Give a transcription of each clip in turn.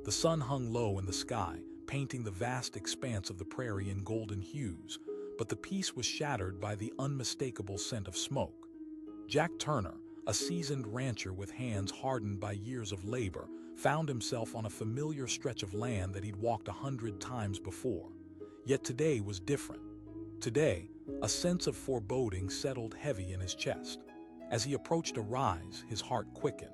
The sun hung low in the sky, painting the vast expanse of the prairie in golden hues, but the peace was shattered by the unmistakable scent of smoke. Jack Turner, a seasoned rancher with hands hardened by years of labor, found himself on a familiar stretch of land that he'd walked 100 times before. Yet today was different. Today, a sense of foreboding settled heavy in his chest. As he approached a rise, his heart quickened.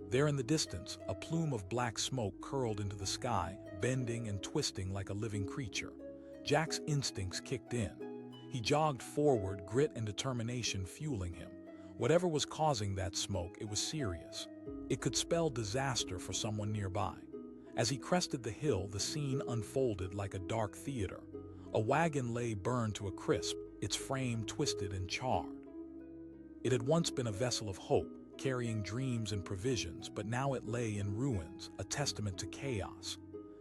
There in the distance, a plume of black smoke curled into the sky, bending and twisting like a living creature. Jack's instincts kicked in. He jogged forward, grit and determination fueling him. Whatever was causing that smoke, it was serious. It could spell disaster for someone nearby. As he crested the hill, the scene unfolded like a dark theater. A wagon lay burned to a crisp, its frame twisted and charred. It had once been a vessel of hope, carrying dreams and provisions, but now it lay in ruins, a testament to chaos.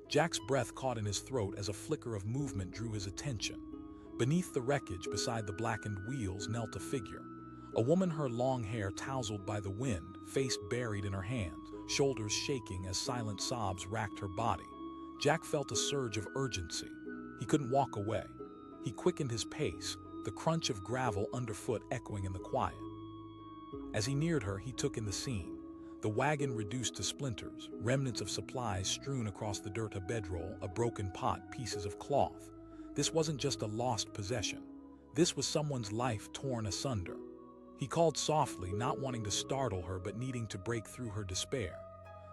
Jack's breath caught in his throat as a flicker of movement drew his attention. Beneath the wreckage, beside the blackened wheels, knelt a figure. A woman, her long hair tousled by the wind, face buried in her hands, shoulders shaking as silent sobs racked her body. Jack felt a surge of urgency. He couldn't walk away. He quickened his pace, the crunch of gravel underfoot echoing in the quiet. As he neared her, he took in the scene. The wagon reduced to splinters, remnants of supplies strewn across the dirt, a bedroll, a broken pot, pieces of cloth. This wasn't just a lost possession. This was someone's life torn asunder. He called softly, not wanting to startle her but needing to break through her despair.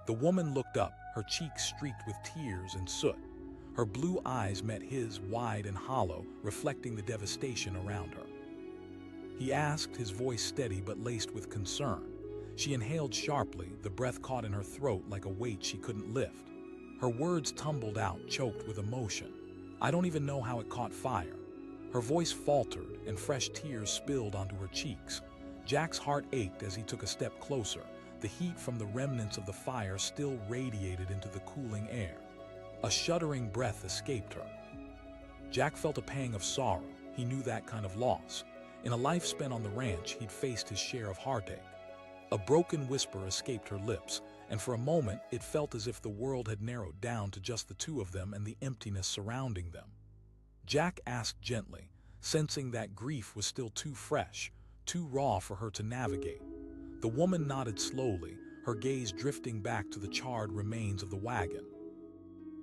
The woman looked up, her cheeks streaked with tears and soot. Her blue eyes met his, wide and hollow, reflecting the devastation around her. He asked, his voice steady but laced with concern. She inhaled sharply, the breath caught in her throat like a weight she couldn't lift. Her words tumbled out, choked with emotion. I don't even know how it caught fire. Her voice faltered, and fresh tears spilled onto her cheeks. Jack's heart ached as he took a step closer. The heat from the remnants of the fire still radiated into the cooling air. A shuddering breath escaped her. Jack felt a pang of sorrow. He knew that kind of loss. In a life spent on the ranch, he'd faced his share of heartache. A broken whisper escaped her lips, and for a moment it felt as if the world had narrowed down to just the two of them and the emptiness surrounding them. Jack asked gently, sensing that grief was still too fresh, too raw for her to navigate. The woman nodded slowly, her gaze drifting back to the charred remains of the wagon.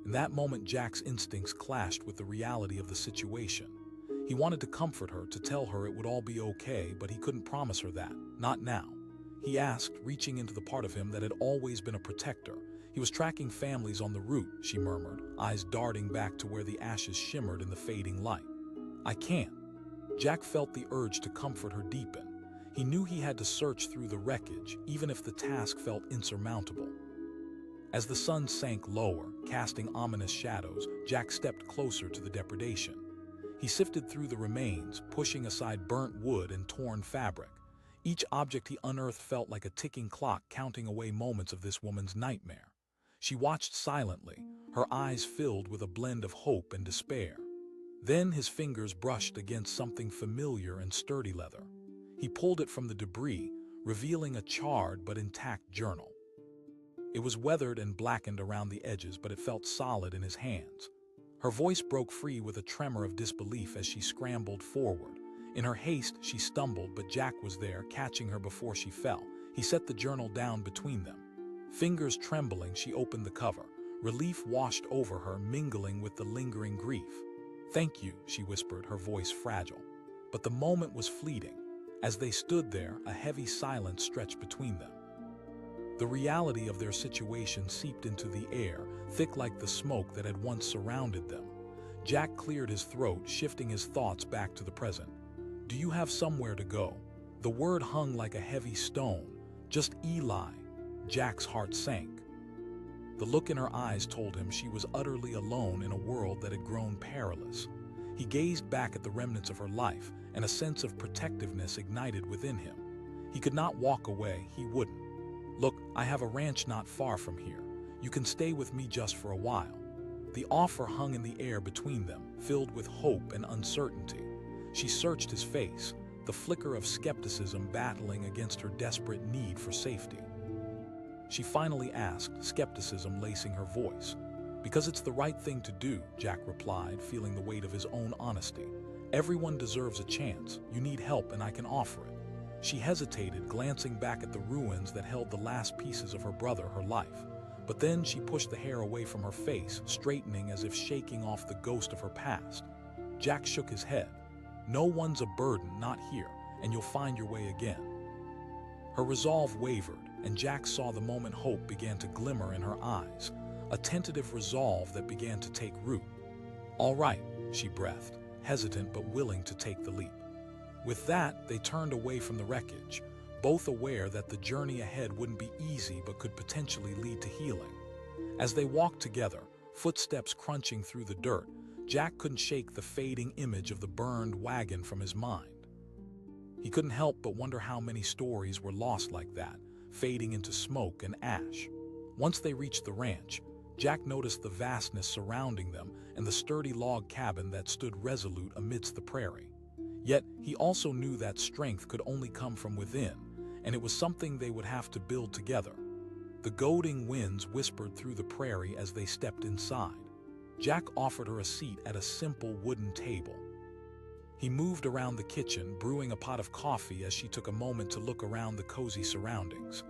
In that moment, Jack's instincts clashed with the reality of the situation. He wanted to comfort her, to tell her it would all be okay, but he couldn't promise her that, not now. He asked, reaching into the part of him that had always been a protector. He was tracking families on the route, she murmured, eyes darting back to where the ashes shimmered in the fading light. I can't. Jack felt the urge to comfort her deepen. He knew he had to search through the wreckage, even if the task felt insurmountable. As the sun sank lower, casting ominous shadows, Jack stepped closer to the depredation. He sifted through the remains, pushing aside burnt wood and torn fabric. Each object he unearthed felt like a ticking clock counting away moments of this woman's nightmare. She watched silently, her eyes filled with a blend of hope and despair. Then his fingers brushed against something familiar and sturdy leather. He pulled it from the debris, revealing a charred but intact journal. It was weathered and blackened around the edges, but it felt solid in his hands. Her voice broke free with a tremor of disbelief as she scrambled forward. In her haste, she stumbled, but Jack was there, catching her before she fell. He set the journal down between them. Fingers trembling, she opened the cover. Relief washed over her, mingling with the lingering grief. "Thank you," she whispered, her voice fragile. But the moment was fleeting. As they stood there, a heavy silence stretched between them. The reality of their situation seeped into the air, thick like the smoke that had once surrounded them. Jack cleared his throat, shifting his thoughts back to the present. "Do you have somewhere to go?" The word hung like a heavy stone. "Just Eli." Jack's heart sank. The look in her eyes told him she was utterly alone in a world that had grown perilous. He gazed back at the remnants of her life, and a sense of protectiveness ignited within him. He could not walk away, he wouldn't. "Look, I have a ranch not far from here. You can stay with me just for a while." The offer hung in the air between them, filled with hope and uncertainty. She searched his face, the flicker of skepticism battling against her desperate need for safety. she finally asked, skepticism lacing her voice. "Because it's the right thing to do," Jack replied, feeling the weight of his own honesty. "Everyone deserves a chance. You need help and I can offer it." She hesitated, glancing back at the ruins that held the last pieces of her brother, her life. But then she pushed the hair away from her face, straightening as if shaking off the ghost of her past. Jack shook his head. "No one's a burden, not here, and you'll find your way again." Her resolve wavered, and Jack saw the moment hope began to glimmer in her eyes, a tentative resolve that began to take root. "All right," she breathed, hesitant but willing to take the leap. With that, they turned away from the wreckage, both aware that the journey ahead wouldn't be easy but could potentially lead to healing. As they walked together, footsteps crunching through the dirt, Jack couldn't shake the fading image of the burned wagon from his mind. He couldn't help but wonder how many stories were lost like that, fading into smoke and ash. Once they reached the ranch, Jack noticed the vastness surrounding them and the sturdy log cabin that stood resolute amidst the prairie. Yet, he also knew that strength could only come from within, and it was something they would have to build together. The goading winds whispered through the prairie as they stepped inside. Jack offered her a seat at a simple wooden table. He moved around the kitchen, brewing a pot of coffee as she took a moment to look around the cozy surroundings.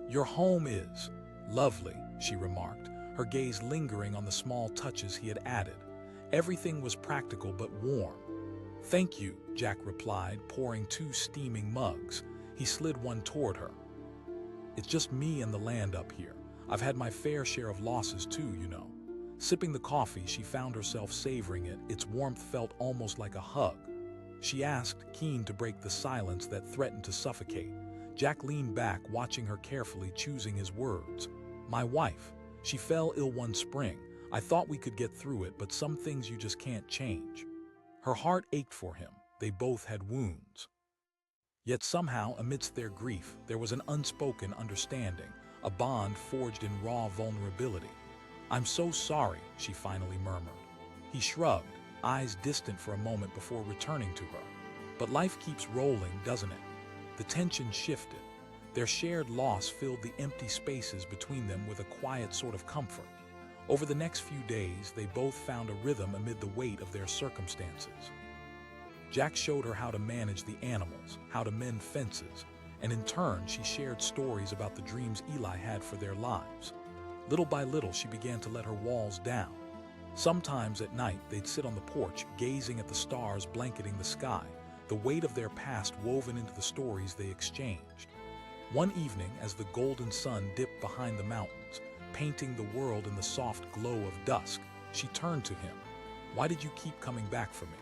"Your home is lovely," she remarked, her gaze lingering on the small touches he had added. Everything was practical but warm. "Thank you," Jack replied, pouring 2 steaming mugs. He slid one toward her. "It's just me and the land up here. I've had my fair share of losses too, you know." Sipping the coffee, she found herself savoring it. Its warmth felt almost like a hug. She asked, keen to break the silence that threatened to suffocate. Jack leaned back, watching her carefully, choosing his words. "My wife. She fell ill one spring. I thought we could get through it, but some things you just can't change." Her heart ached for him. They both had wounds. Yet somehow, amidst their grief, there was an unspoken understanding, a bond forged in raw vulnerability. "I'm so sorry," she finally murmured. He shrugged, eyes distant for a moment before returning to her. "But life keeps rolling, doesn't it?" The tension shifted. Their shared loss filled the empty spaces between them with a quiet sort of comfort. Over the next few days, they both found a rhythm amid the weight of their circumstances. Jack showed her how to manage the animals, how to mend fences, and in turn, she shared stories about the dreams Eli had for their lives. Little by little, she began to let her walls down. Sometimes at night, they'd sit on the porch, gazing at the stars blanketing the sky, the weight of their past woven into the stories they exchanged. One evening, as the golden sun dipped behind the mountains, painting the world in the soft glow of dusk, she turned to him. "Why did you keep coming back for me?"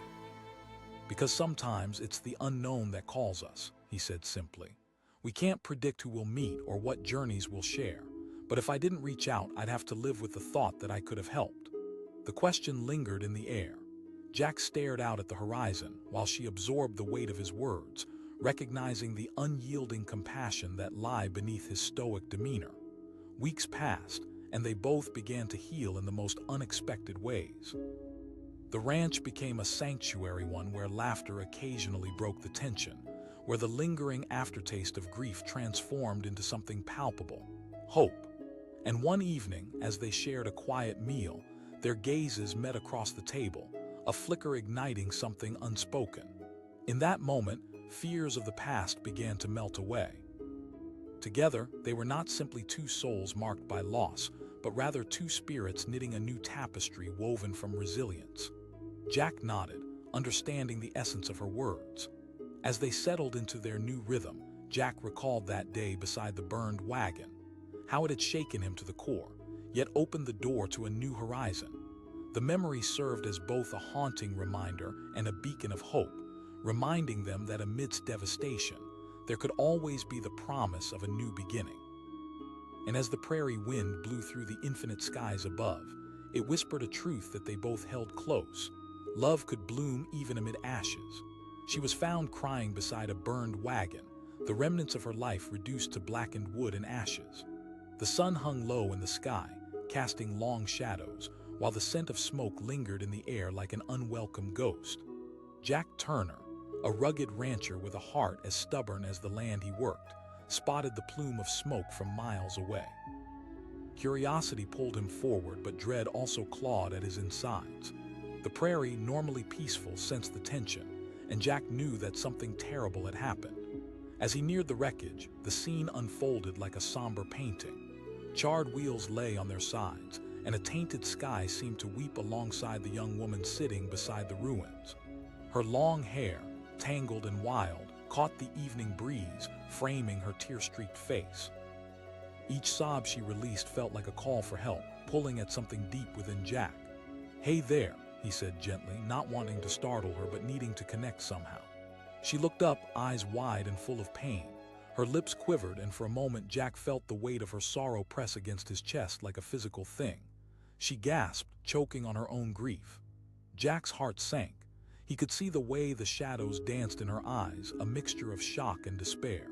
"Because sometimes it's the unknown that calls us," he said simply. "We can't predict who we'll meet or what journeys we'll share. But if I didn't reach out, I'd have to live with the thought that I could have helped." The question lingered in the air. Jack stared out at the horizon while she absorbed the weight of his words, recognizing the unyielding compassion that lay beneath his stoic demeanor. Weeks passed, and they both began to heal in the most unexpected ways. The ranch became a sanctuary, one where laughter occasionally broke the tension, where the lingering aftertaste of grief transformed into something palpable, hope. And one evening, as they shared a quiet meal, their gazes met across the table, a flicker igniting something unspoken. In that moment, fears of the past began to melt away. Together, they were not simply 2 souls marked by loss, but rather 2 spirits knitting a new tapestry woven from resilience. Jack nodded, understanding the essence of her words. As they settled into their new rhythm, Jack recalled that day beside the burned wagon, how it had shaken him to the core, yet opened the door to a new horizon. The memory served as both a haunting reminder and a beacon of hope, reminding them that amidst devastation, there could always be the promise of a new beginning. And as the prairie wind blew through the infinite skies above, it whispered a truth that they both held close. Love could bloom even amid ashes. She was found crying beside a burned wagon, the remnants of her life reduced to blackened wood and ashes. The sun hung low in the sky, casting long shadows, while the scent of smoke lingered in the air like an unwelcome ghost. Jack Turner, a rugged rancher with a heart as stubborn as the land he worked, spotted the plume of smoke from miles away. Curiosity pulled him forward, but dread also clawed at his insides. The prairie, normally peaceful, sensed the tension, and Jack knew that something terrible had happened. As he neared the wreckage, the scene unfolded like a somber painting. Charred wheels lay on their sides, and a tainted sky seemed to weep alongside the young woman sitting beside the ruins. Her long hair, tangled and wild, caught the evening breeze, framing her tear-streaked face. Each sob she released felt like a call for help, pulling at something deep within Jack. "Hey there," he said gently, not wanting to startle her but needing to connect somehow. She looked up, eyes wide and full of pain. Her lips quivered, and for a moment Jack felt the weight of her sorrow press against his chest like a physical thing. She gasped, choking on her own grief. Jack's heart sank. He could see the way the shadows danced in her eyes, a mixture of shock and despair.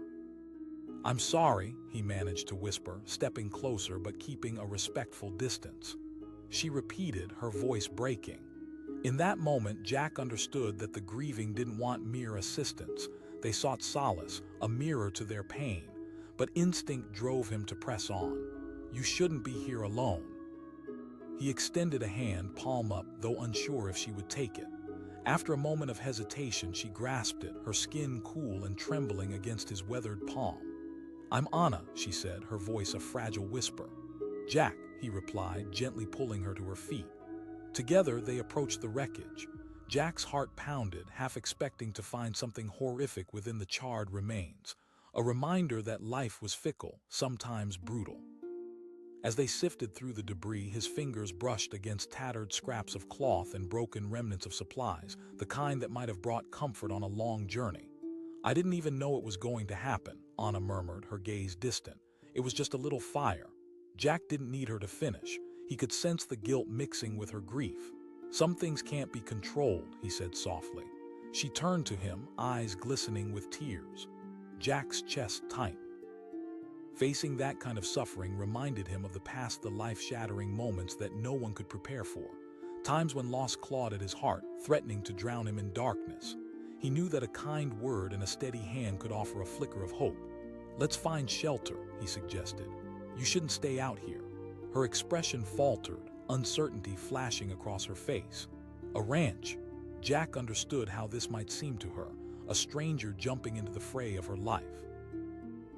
"I'm sorry," he managed to whisper, stepping closer but keeping a respectful distance. She repeated, her voice breaking. In that moment, Jack understood that the grieving didn't want mere assistance. They sought solace, a mirror to their pain, but instinct drove him to press on. "You shouldn't be here alone." He extended a hand, palm up, though unsure if she would take it. After a moment of hesitation, she grasped it, her skin cool and trembling against his weathered palm. "I'm Anna," she said, her voice a fragile whisper. "Jack," he replied, gently pulling her to her feet. Together, they approached the wreckage. Jack's heart pounded, half expecting to find something horrific within the charred remains, a reminder that life was fickle, sometimes brutal. As they sifted through the debris, his fingers brushed against tattered scraps of cloth and broken remnants of supplies, the kind that might have brought comfort on a long journey. "I didn't even know it was going to happen," Anna murmured, her gaze distant. "It was just a little fire." Jack didn't need her to finish. He could sense the guilt mixing with her grief. "Some things can't be controlled," he said softly. She turned to him, eyes glistening with tears. Jack's chest tightened. Facing that kind of suffering reminded him of the life-shattering moments that no one could prepare for. Times when loss clawed at his heart, threatening to drown him in darkness. He knew that a kind word and a steady hand could offer a flicker of hope. "Let's find shelter," he suggested. "You shouldn't stay out here." Her expression faltered, uncertainty flashing across her face. A ranch. Jack understood how this might seem to her, a stranger jumping into the fray of her life.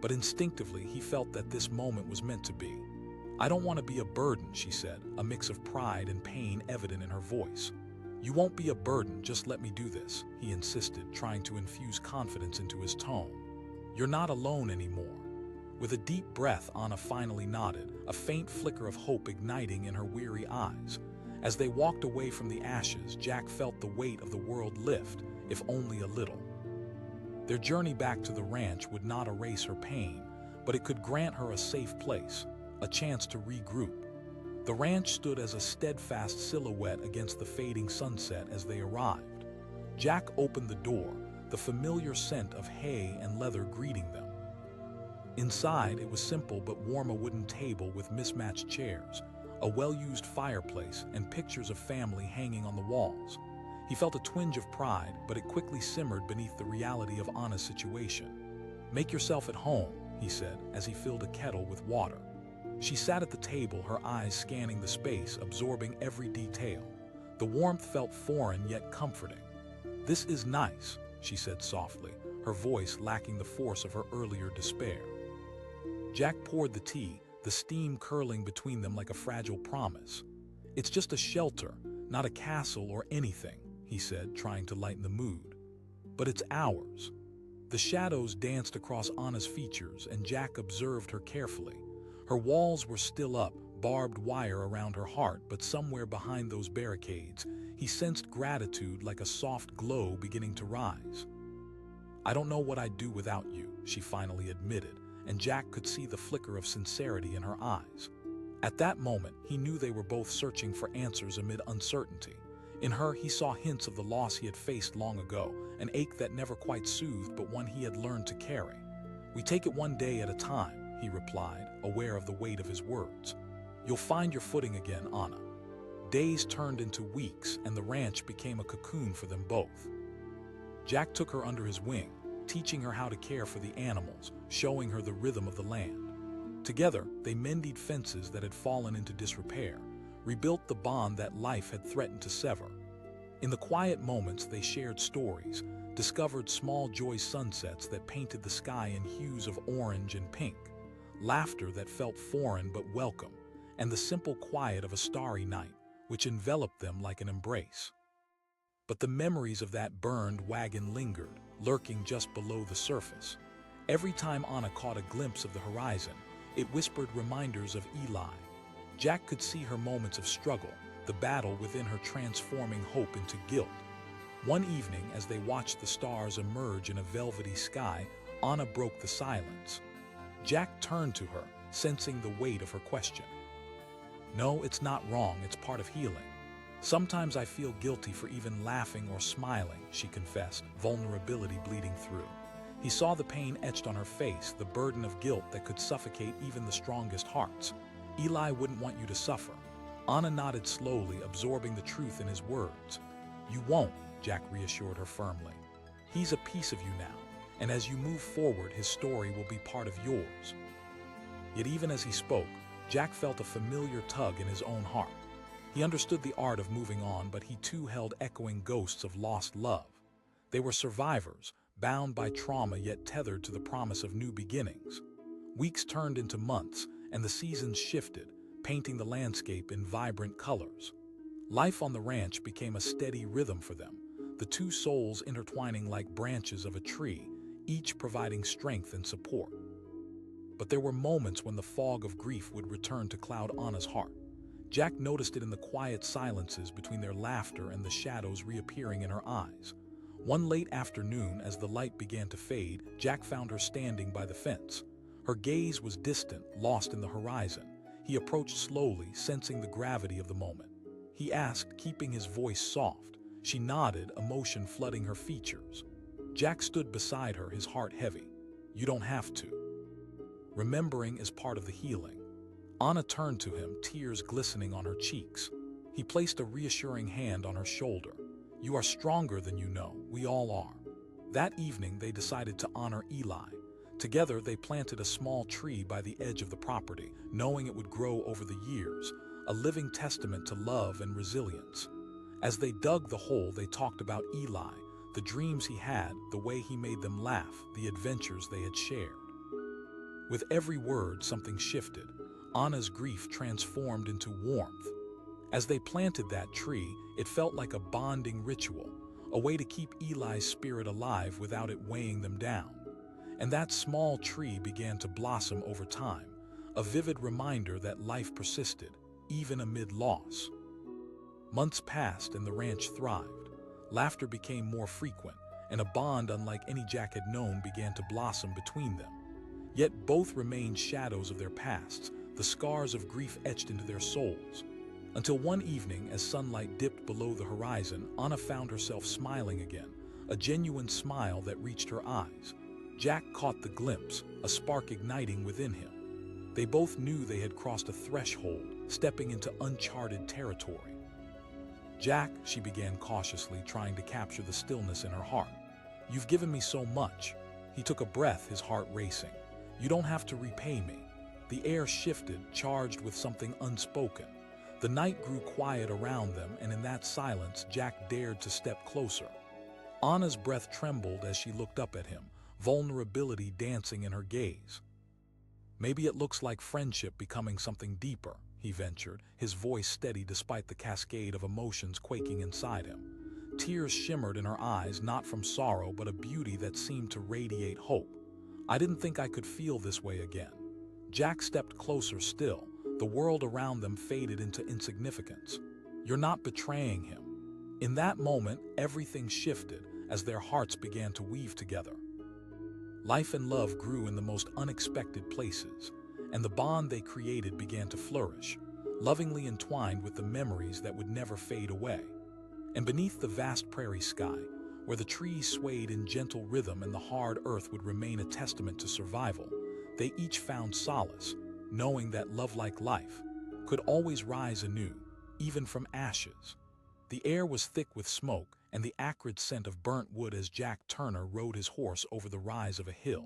But instinctively, he felt that this moment was meant to be. "I don't want to be a burden," she said, a mix of pride and pain evident in her voice. "You won't be a burden, just let me do this," he insisted, trying to infuse confidence into his tone. "You're not alone anymore." With a deep breath, Anna finally nodded, a faint flicker of hope igniting in her weary eyes. As they walked away from the ashes, Jack felt the weight of the world lift, if only a little. Their journey back to the ranch would not erase her pain, but it could grant her a safe place, a chance to regroup. The ranch stood as a steadfast silhouette against the fading sunset as they arrived. Jack opened the door, the familiar scent of hay and leather greeting them. Inside, it was simple but warm, a wooden table with mismatched chairs, a well-used fireplace, and pictures of family hanging on the walls. He felt a twinge of pride, but it quickly simmered beneath the reality of Anna's situation. "Make yourself at home," he said, as he filled a kettle with water. She sat at the table, her eyes scanning the space, absorbing every detail. The warmth felt foreign yet comforting. "This is nice," she said softly, her voice lacking the force of her earlier despair. Jack poured the tea, the steam curling between them like a fragile promise. "It's just a shelter, not a castle or anything," he said, trying to lighten the mood. "But it's ours." The shadows danced across Anna's features, and Jack observed her carefully. Her walls were still up, barbed wire around her heart, but somewhere behind those barricades, he sensed gratitude like a soft glow beginning to rise. "I don't know what I'd do without you," she finally admitted, and Jack could see the flicker of sincerity in her eyes. At that moment, he knew they were both searching for answers amid uncertainty. In her, he saw hints of the loss he had faced long ago, an ache that never quite soothed, but one he had learned to carry. "We take it one day at a time," he replied, aware of the weight of his words. "You'll find your footing again, Anna." Days turned into weeks, and the ranch became a cocoon for them both. Jack took her under his wing. teaching her how to care for the animals, showing her the rhythm of the land. Together, they mended fences that had fallen into disrepair, rebuilt the bond that life had threatened to sever. In the quiet moments, they shared stories, discovered small joy sunsets that painted the sky in hues of orange and pink, laughter that felt foreign but welcome, and the simple quiet of a starry night, which enveloped them like an embrace. But the memories of that burned wagon lingered, lurking just below the surface. Every time Anna caught a glimpse of the horizon, it whispered reminders of Eli. Jack could see her moments of struggle, the battle within her transforming hope into guilt. One evening, as they watched the stars emerge in a velvety sky, Anna broke the silence. Jack turned to her, sensing the weight of her question. "No, it's not wrong, it's part of healing. Sometimes I feel guilty for even laughing or smiling," she confessed, vulnerability bleeding through. He saw the pain etched on her face, the burden of guilt that could suffocate even the strongest hearts. "Eli wouldn't want you to suffer." Anna nodded slowly, absorbing the truth in his words. "You won't," Jack reassured her firmly. "He's a piece of you now, and as you move forward, his story will be part of yours." Yet even as he spoke, Jack felt a familiar tug in his own heart. He understood the art of moving on, but he too held echoing ghosts of lost love. They were survivors, bound by trauma yet tethered to the promise of new beginnings. Weeks turned into months, and the seasons shifted, painting the landscape in vibrant colors. Life on the ranch became a steady rhythm for them, the two souls intertwining like branches of a tree, each providing strength and support. But there were moments when the fog of grief would return to cloud Anna's heart. Jack noticed it in the quiet silences between their laughter and the shadows reappearing in her eyes. One late afternoon, as the light began to fade, Jack found her standing by the fence. Her gaze was distant, lost in the horizon. He approached slowly, sensing the gravity of the moment. He asked, keeping his voice soft. She nodded, emotion flooding her features. Jack stood beside her, his heart heavy. "You don't have to. Remembering is part of the healing." Anna turned to him, tears glistening on her cheeks. He placed a reassuring hand on her shoulder. "You are stronger than you know, we all are." That evening, they decided to honor Eli. Together, they planted a small tree by the edge of the property, knowing it would grow over the years, a living testament to love and resilience. As they dug the hole, they talked about Eli, the dreams he had, the way he made them laugh, the adventures they had shared. With every word, something shifted. Anna's grief transformed into warmth. As they planted that tree, it felt like a bonding ritual, a way to keep Eli's spirit alive without it weighing them down. And that small tree began to blossom over time, a vivid reminder that life persisted, even amid loss. Months passed and the ranch thrived. Laughter became more frequent, and a bond unlike any Jack had known began to blossom between them. Yet both remained shadows of their pasts, the scars of grief etched into their souls. Until one evening, as sunlight dipped below the horizon, Anna found herself smiling again, a genuine smile that reached her eyes. Jack caught the glimpse, a spark igniting within him. They both knew they had crossed a threshold, stepping into uncharted territory. "Jack," she began cautiously, trying to capture the stillness in her heart. "You've given me so much." He took a breath, his heart racing. "You don't have to repay me." The air shifted, charged with something unspoken. The night grew quiet around them, and in that silence, Jack dared to step closer. Anna's breath trembled as she looked up at him, vulnerability dancing in her gaze. "Maybe it looks like friendship becoming something deeper," he ventured, his voice steady despite the cascade of emotions quaking inside him. Tears shimmered in her eyes, not from sorrow, but a beauty that seemed to radiate hope. "I didn't think I could feel this way again." Jack stepped closer still. The world around them faded into insignificance. "You're not betraying him." In that moment, everything shifted as their hearts began to weave together. Life and love grew in the most unexpected places, and the bond they created began to flourish, lovingly entwined with the memories that would never fade away. And beneath the vast prairie sky, where the trees swayed in gentle rhythm and the hard earth would remain a testament to survival, they each found solace, knowing that love like life could always rise anew, even from ashes. The air was thick with smoke, and the acrid scent of burnt wood as Jack Turner rode his horse over the rise of a hill.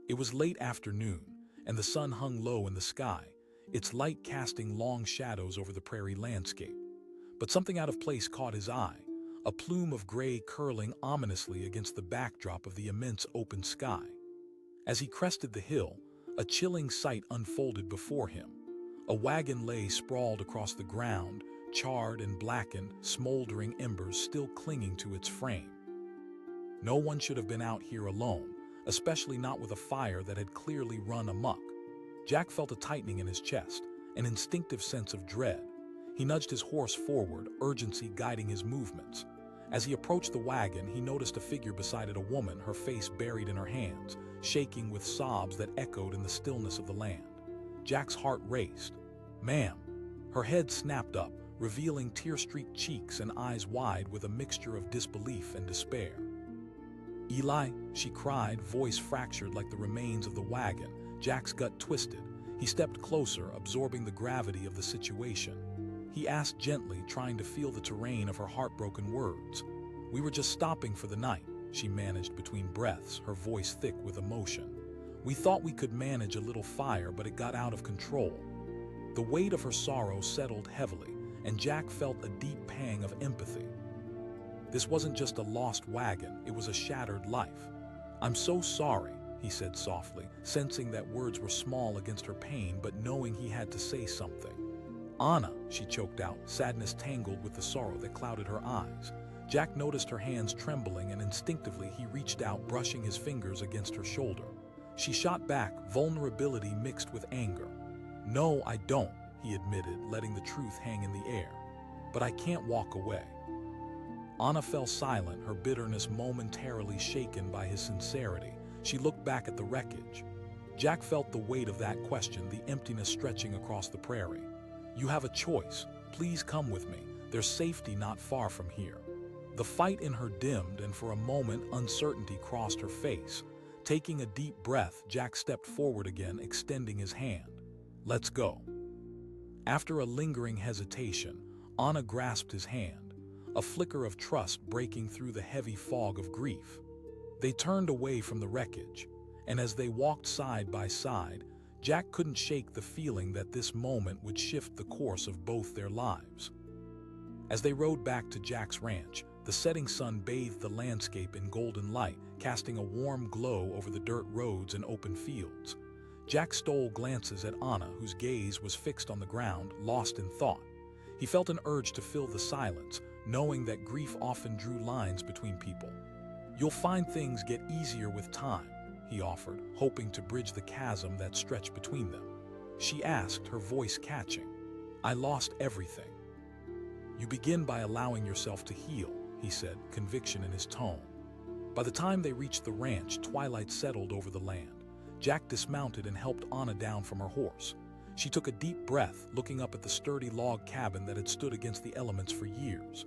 It was late afternoon, and the sun hung low in the sky, its light casting long shadows over the prairie landscape. But something out of place caught his eye, a plume of gray curling ominously against the backdrop of the immense open sky. As he crested the hill, a chilling sight unfolded before him. A wagon lay sprawled across the ground, charred and blackened, smoldering embers still clinging to its frame. No one should have been out here alone, especially not with a fire that had clearly run amok. Jack felt a tightening in his chest, an instinctive sense of dread. He nudged his horse forward, urgency guiding his movements. As he approached the wagon, he noticed a figure beside it, a woman, her face buried in her hands, shaking with sobs that echoed in the stillness of the land. Jack's heart raced. "Ma'am." Her head snapped up, revealing tear-streaked cheeks and eyes wide with a mixture of disbelief and despair. "Eli," she cried, voice fractured like the remains of the wagon. Jack's gut twisted. He stepped closer, absorbing the gravity of the situation. He asked gently, trying to feel the terrain of her heartbroken words. "We were just stopping for the night," she managed between breaths, her voice thick with emotion. "We thought we could manage a little fire, but it got out of control." The weight of her sorrow settled heavily, and Jack felt a deep pang of empathy. This wasn't just a lost wagon, it was a shattered life. "I'm so sorry," he said softly, sensing that words were small against her pain, but knowing he had to say something. "Anna," she choked out, sadness tangled with the sorrow that clouded her eyes. Jack noticed her hands trembling, and instinctively he reached out, brushing his fingers against her shoulder. She shot back, vulnerability mixed with anger. "No, I don't," he admitted, letting the truth hang in the air. "But I can't walk away." Anna fell silent, her bitterness momentarily shaken by his sincerity. She looked back at the wreckage. Jack felt the weight of that question, the emptiness stretching across the prairie. "You have a choice. Please come with me. There's safety not far from here." The fight in her dimmed, and for a moment uncertainty crossed her face. Taking a deep breath, Jack stepped forward again, extending his hand. "Let's go." After a lingering hesitation, Anna grasped his hand, a flicker of trust breaking through the heavy fog of grief. They turned away from the wreckage, and as they walked side by side, Jack couldn't shake the feeling that this moment would shift the course of both their lives. As they rode back to Jack's ranch, the setting sun bathed the landscape in golden light, casting a warm glow over the dirt roads and open fields. Jack stole glances at Anna, whose gaze was fixed on the ground, lost in thought. He felt an urge to fill the silence, knowing that grief often drew lines between people. "You'll find things get easier with time," he offered, hoping to bridge the chasm that stretched between them. She asked, her voice catching. "I lost everything." "You begin by allowing yourself to heal," he said, conviction in his tone. By the time they reached the ranch, twilight settled over the land. Jack dismounted and helped Anna down from her horse. She took a deep breath, looking up at the sturdy log cabin that had stood against the elements for years.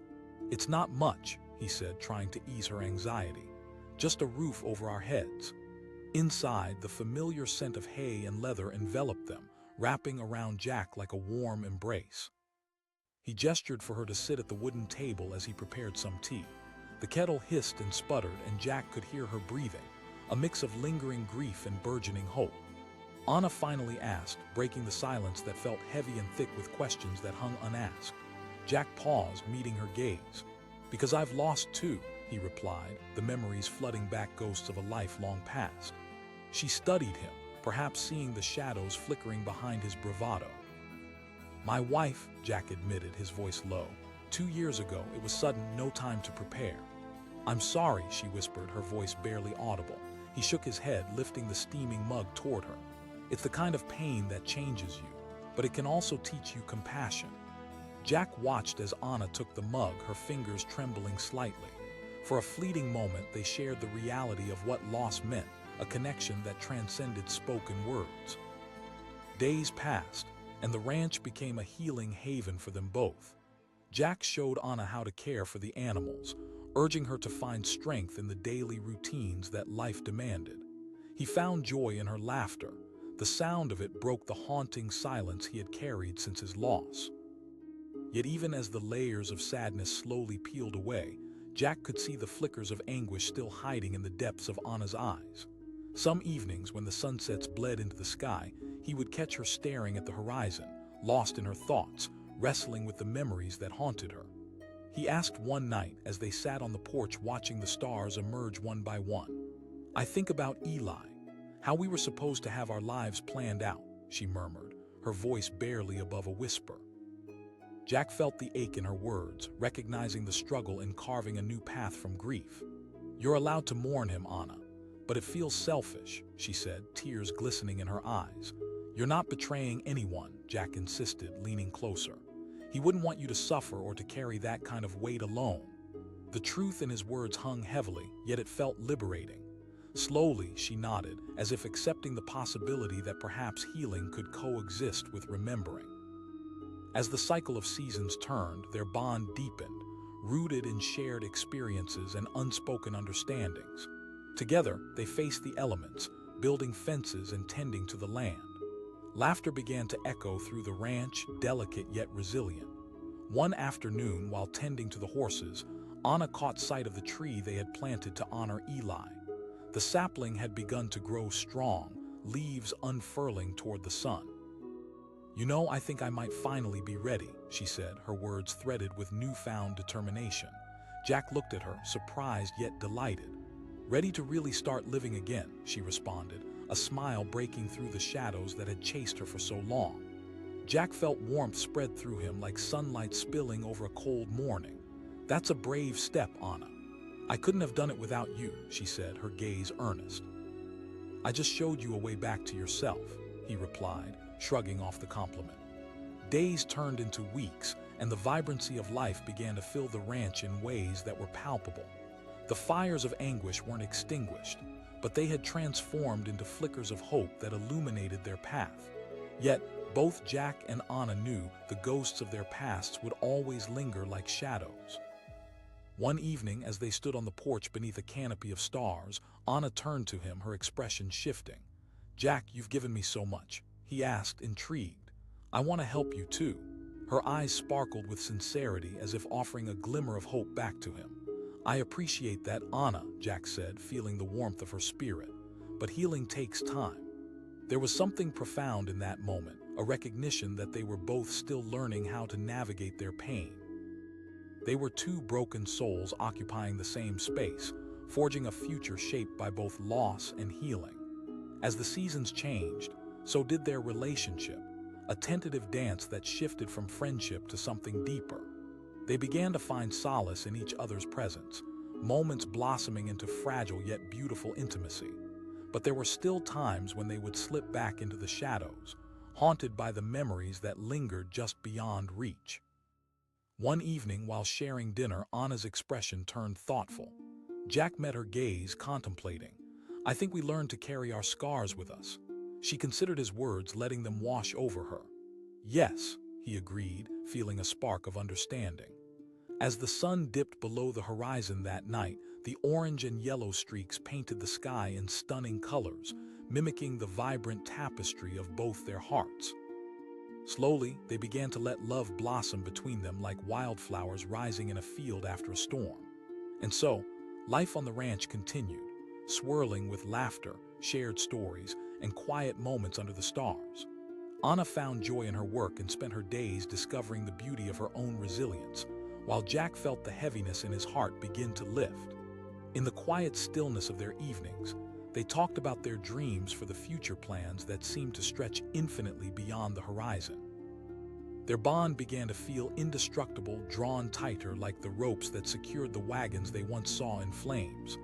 "It's not much," he said, trying to ease her anxiety. "Just a roof over our heads." Inside, the familiar scent of hay and leather enveloped them, wrapping around Jack like a warm embrace. He gestured for her to sit at the wooden table as he prepared some tea. The kettle hissed and sputtered, and Jack could hear her breathing, a mix of lingering grief and burgeoning hope. Anna finally asked, breaking the silence that felt heavy and thick with questions that hung unasked. Jack paused, meeting her gaze. "Because I've lost too," he replied, the memories flooding back, ghosts of a life long past. She studied him, perhaps seeing the shadows flickering behind his bravado. "My wife," Jack admitted, his voice low. 2 years ago, it was sudden, no time to prepare." "I'm sorry," she whispered, her voice barely audible. He shook his head, lifting the steaming mug toward her. "It's the kind of pain that changes you, but it can also teach you compassion." Jack watched as Anna took the mug, her fingers trembling slightly. For a fleeting moment, they shared the reality of what loss meant, a connection that transcended spoken words. Days passed, and the ranch became a healing haven for them both. Jack showed Anna how to care for the animals, urging her to find strength in the daily routines that life demanded. He found joy in her laughter. The sound of it broke the haunting silence he had carried since his loss. Yet even as the layers of sadness slowly peeled away, Jack could see the flickers of anguish still hiding in the depths of Anna's eyes. Some evenings, when the sunsets bled into the sky, he would catch her staring at the horizon, lost in her thoughts, wrestling with the memories that haunted her. He asked one night as they sat on the porch watching the stars emerge one by one. "I think about Eli, how we were supposed to have our lives planned out," she murmured, her voice barely above a whisper. Jack felt the ache in her words, recognizing the struggle in carving a new path from grief. "You're allowed to mourn him, Anna, but it feels selfish," she said, tears glistening in her eyes. "You're not betraying anyone," Jack insisted, leaning closer. "He wouldn't want you to suffer or to carry that kind of weight alone." The truth in his words hung heavily, yet it felt liberating. Slowly, she nodded, as if accepting the possibility that perhaps healing could coexist with remembering. As the cycle of seasons turned, their bond deepened, rooted in shared experiences and unspoken understandings. Together, they faced the elements, building fences and tending to the land. Laughter began to echo through the ranch, delicate yet resilient. One afternoon, while tending to the horses, Anna caught sight of the tree they had planted to honor Eli. The sapling had begun to grow strong, leaves unfurling toward the sun. "You know, I think I might finally be ready," she said, her words threaded with newfound determination. Jack looked at her, surprised yet delighted. "Ready to really start living again," she responded, a smile breaking through the shadows that had chased her for so long. Jack felt warmth spread through him like sunlight spilling over a cold morning. "That's a brave step, Anna. I couldn't have done it without you," she said, her gaze earnest. "I just showed you a way back to yourself," he replied, shrugging off the compliment. Days turned into weeks, and the vibrancy of life began to fill the ranch in ways that were palpable. The fires of anguish weren't extinguished, but they had transformed into flickers of hope that illuminated their path. Yet, both Jack and Anna knew the ghosts of their pasts would always linger like shadows. One evening, as they stood on the porch beneath a canopy of stars, Anna turned to him, her expression shifting. "Jack, you've given me so much," he asked, intrigued. "I want to help you too." Her eyes sparkled with sincerity, as if offering a glimmer of hope back to him. "I appreciate that, Anna," Jack said, feeling the warmth of her spirit. "But healing takes time." There was something profound in that moment, a recognition that they were both still learning how to navigate their pain. They were two broken souls occupying the same space, forging a future shaped by both loss and healing. As the seasons changed, so did their relationship, a tentative dance that shifted from friendship to something deeper. They began to find solace in each other's presence, moments blossoming into fragile yet beautiful intimacy. But there were still times when they would slip back into the shadows, haunted by the memories that lingered just beyond reach. One evening, while sharing dinner, Anna's expression turned thoughtful. Jack met her gaze, contemplating. "I think we learned to carry our scars with us." She considered his words, letting them wash over her. "Yes," he agreed, feeling a spark of understanding. As the sun dipped below the horizon that night, the orange and yellow streaks painted the sky in stunning colors, mimicking the vibrant tapestry of both their hearts. Slowly, they began to let love blossom between them like wildflowers rising in a field after a storm. And so, life on the ranch continued, swirling with laughter, shared stories, and quiet moments under the stars. Anna found joy in her work and spent her days discovering the beauty of her own resilience, while Jack felt the heaviness in his heart begin to lift. In the quiet stillness of their evenings, they talked about their dreams for the future, plans that seemed to stretch infinitely beyond the horizon. Their bond began to feel indestructible, drawn tighter like the ropes that secured the wagons they once saw in flames.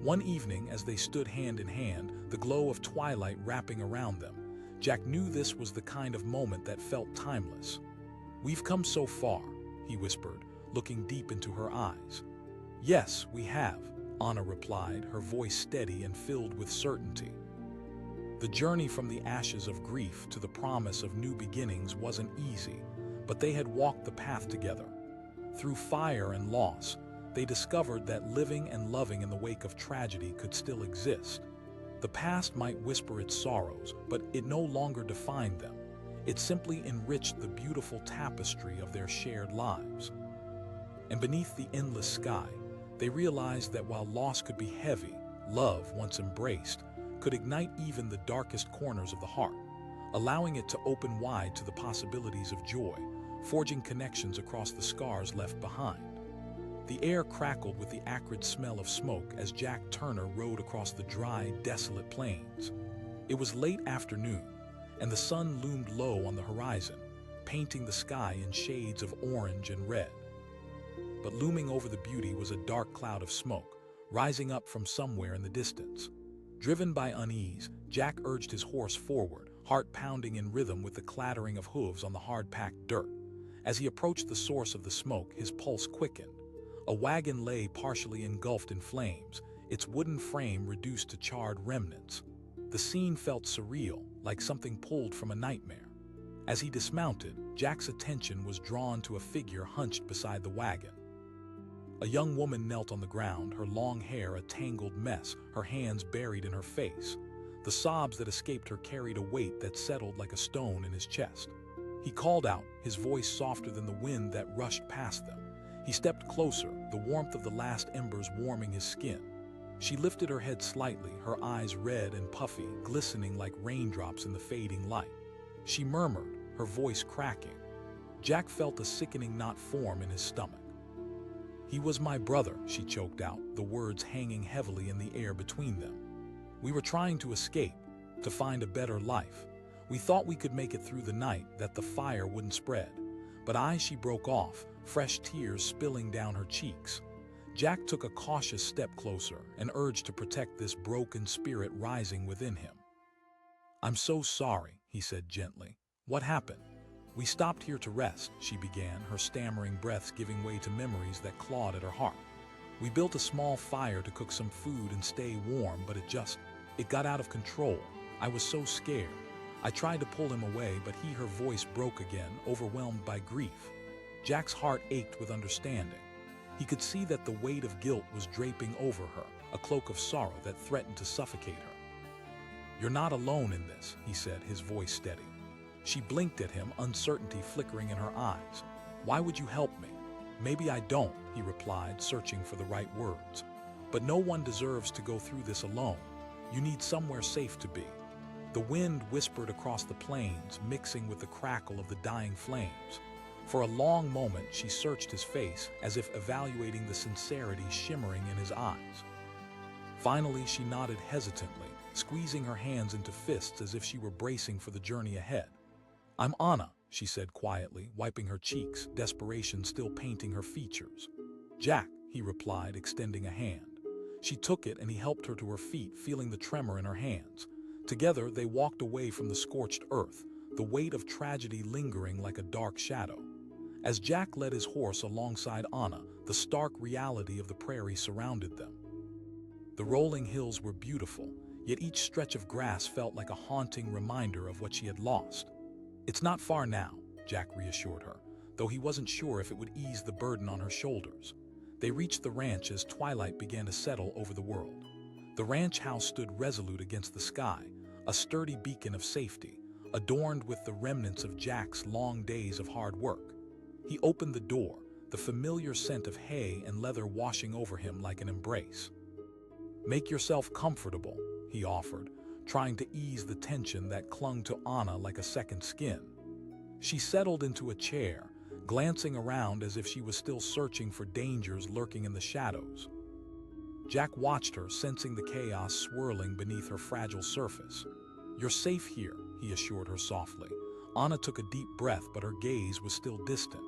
One evening, as they stood hand in hand, the glow of twilight wrapping around them, Jack knew this was the kind of moment that felt timeless. "We've come so far," he whispered, looking deep into her eyes. "Yes, we have," Anna replied, her voice steady and filled with certainty. The journey from the ashes of grief to the promise of new beginnings wasn't easy, but they had walked the path together. Through fire and loss, they discovered that living and loving in the wake of tragedy could still exist. The past might whisper its sorrows, but it no longer defined them. It simply enriched the beautiful tapestry of their shared lives. And beneath the endless sky, They realized that while loss could be heavy, love, once embraced, could ignite even the darkest corners of the heart, allowing it to open wide to the possibilities of joy, forging connections across the scars left behind. The air crackled with the acrid smell of smoke as Jack Turner rode across the dry, desolate plains. It was late afternoon, and the sun loomed low on the horizon, painting the sky in shades of orange and red. But looming over the beauty was a dark cloud of smoke, rising up from somewhere in the distance. Driven by unease, Jack urged his horse forward, heart pounding in rhythm with the clattering of hooves on the hard-packed dirt. As he approached the source of the smoke, his pulse quickened. A wagon lay partially engulfed in flames, its wooden frame reduced to charred remnants. The scene felt surreal, like something pulled from a nightmare. As he dismounted, Jack's attention was drawn to a figure hunched beside the wagon. A young woman knelt on the ground, her long hair a tangled mess, her hands buried in her face. The sobs that escaped her carried a weight that settled like a stone in his chest. He called out, his voice softer than the wind that rushed past them. He stepped closer, the warmth of the last embers warming his skin. She lifted her head slightly, her eyes red and puffy, glistening like raindrops in the fading light. She murmured, her voice cracking. Jack felt a sickening knot form in his stomach. "He was my brother," she choked out, the words hanging heavily in the air between them. "We were trying to escape, to find a better life. We thought we could make it through the night, that the fire wouldn't spread. But she broke off, fresh tears spilling down her cheeks." Jack took a cautious step closer, an urge to protect this broken spirit rising within him. "I'm so sorry," he said gently. "What happened?" "We stopped here to rest," she began, her stammering breaths giving way to memories that clawed at her heart. "We built a small fire to cook some food and stay warm, but it got out of control. I was so scared. I tried to pull him away, but her voice broke again, overwhelmed by grief. Jack's heart ached with understanding. He could see that the weight of guilt was draping over her, a cloak of sorrow that threatened to suffocate her. "You're not alone in this," he said, his voice steady. She blinked at him, uncertainty flickering in her eyes. "Why would you help me?" "Maybe I don't," he replied, searching for the right words. "But no one deserves to go through this alone. You need somewhere safe to be." The wind whispered across the plains, mixing with the crackle of the dying flames. For a long moment she searched his face, as if evaluating the sincerity shimmering in his eyes. Finally she nodded hesitantly, squeezing her hands into fists as if she were bracing for the journey ahead. "I'm Anna," she said quietly, wiping her cheeks, desperation still painting her features. "Jack," he replied, extending a hand. She took it and he helped her to her feet, feeling the tremor in her hands. Together they walked away from the scorched earth, the weight of tragedy lingering like a dark shadow. As Jack led his horse alongside Anna, the stark reality of the prairie surrounded them. The rolling hills were beautiful, yet each stretch of grass felt like a haunting reminder of what she had lost. "It's not far now," Jack reassured her, though he wasn't sure if it would ease the burden on her shoulders. They reached the ranch as twilight began to settle over the world. The ranch house stood resolute against the sky, a sturdy beacon of safety, adorned with the remnants of Jack's long days of hard work. He opened the door, the familiar scent of hay and leather washing over him like an embrace. "Make yourself comfortable," he offered, trying to ease the tension that clung to Anna like a second skin. She settled into a chair, glancing around as if she was still searching for dangers lurking in the shadows. Jack watched her, sensing the chaos swirling beneath her fragile surface. "You're safe here," he assured her softly. Anna took a deep breath, but her gaze was still distant.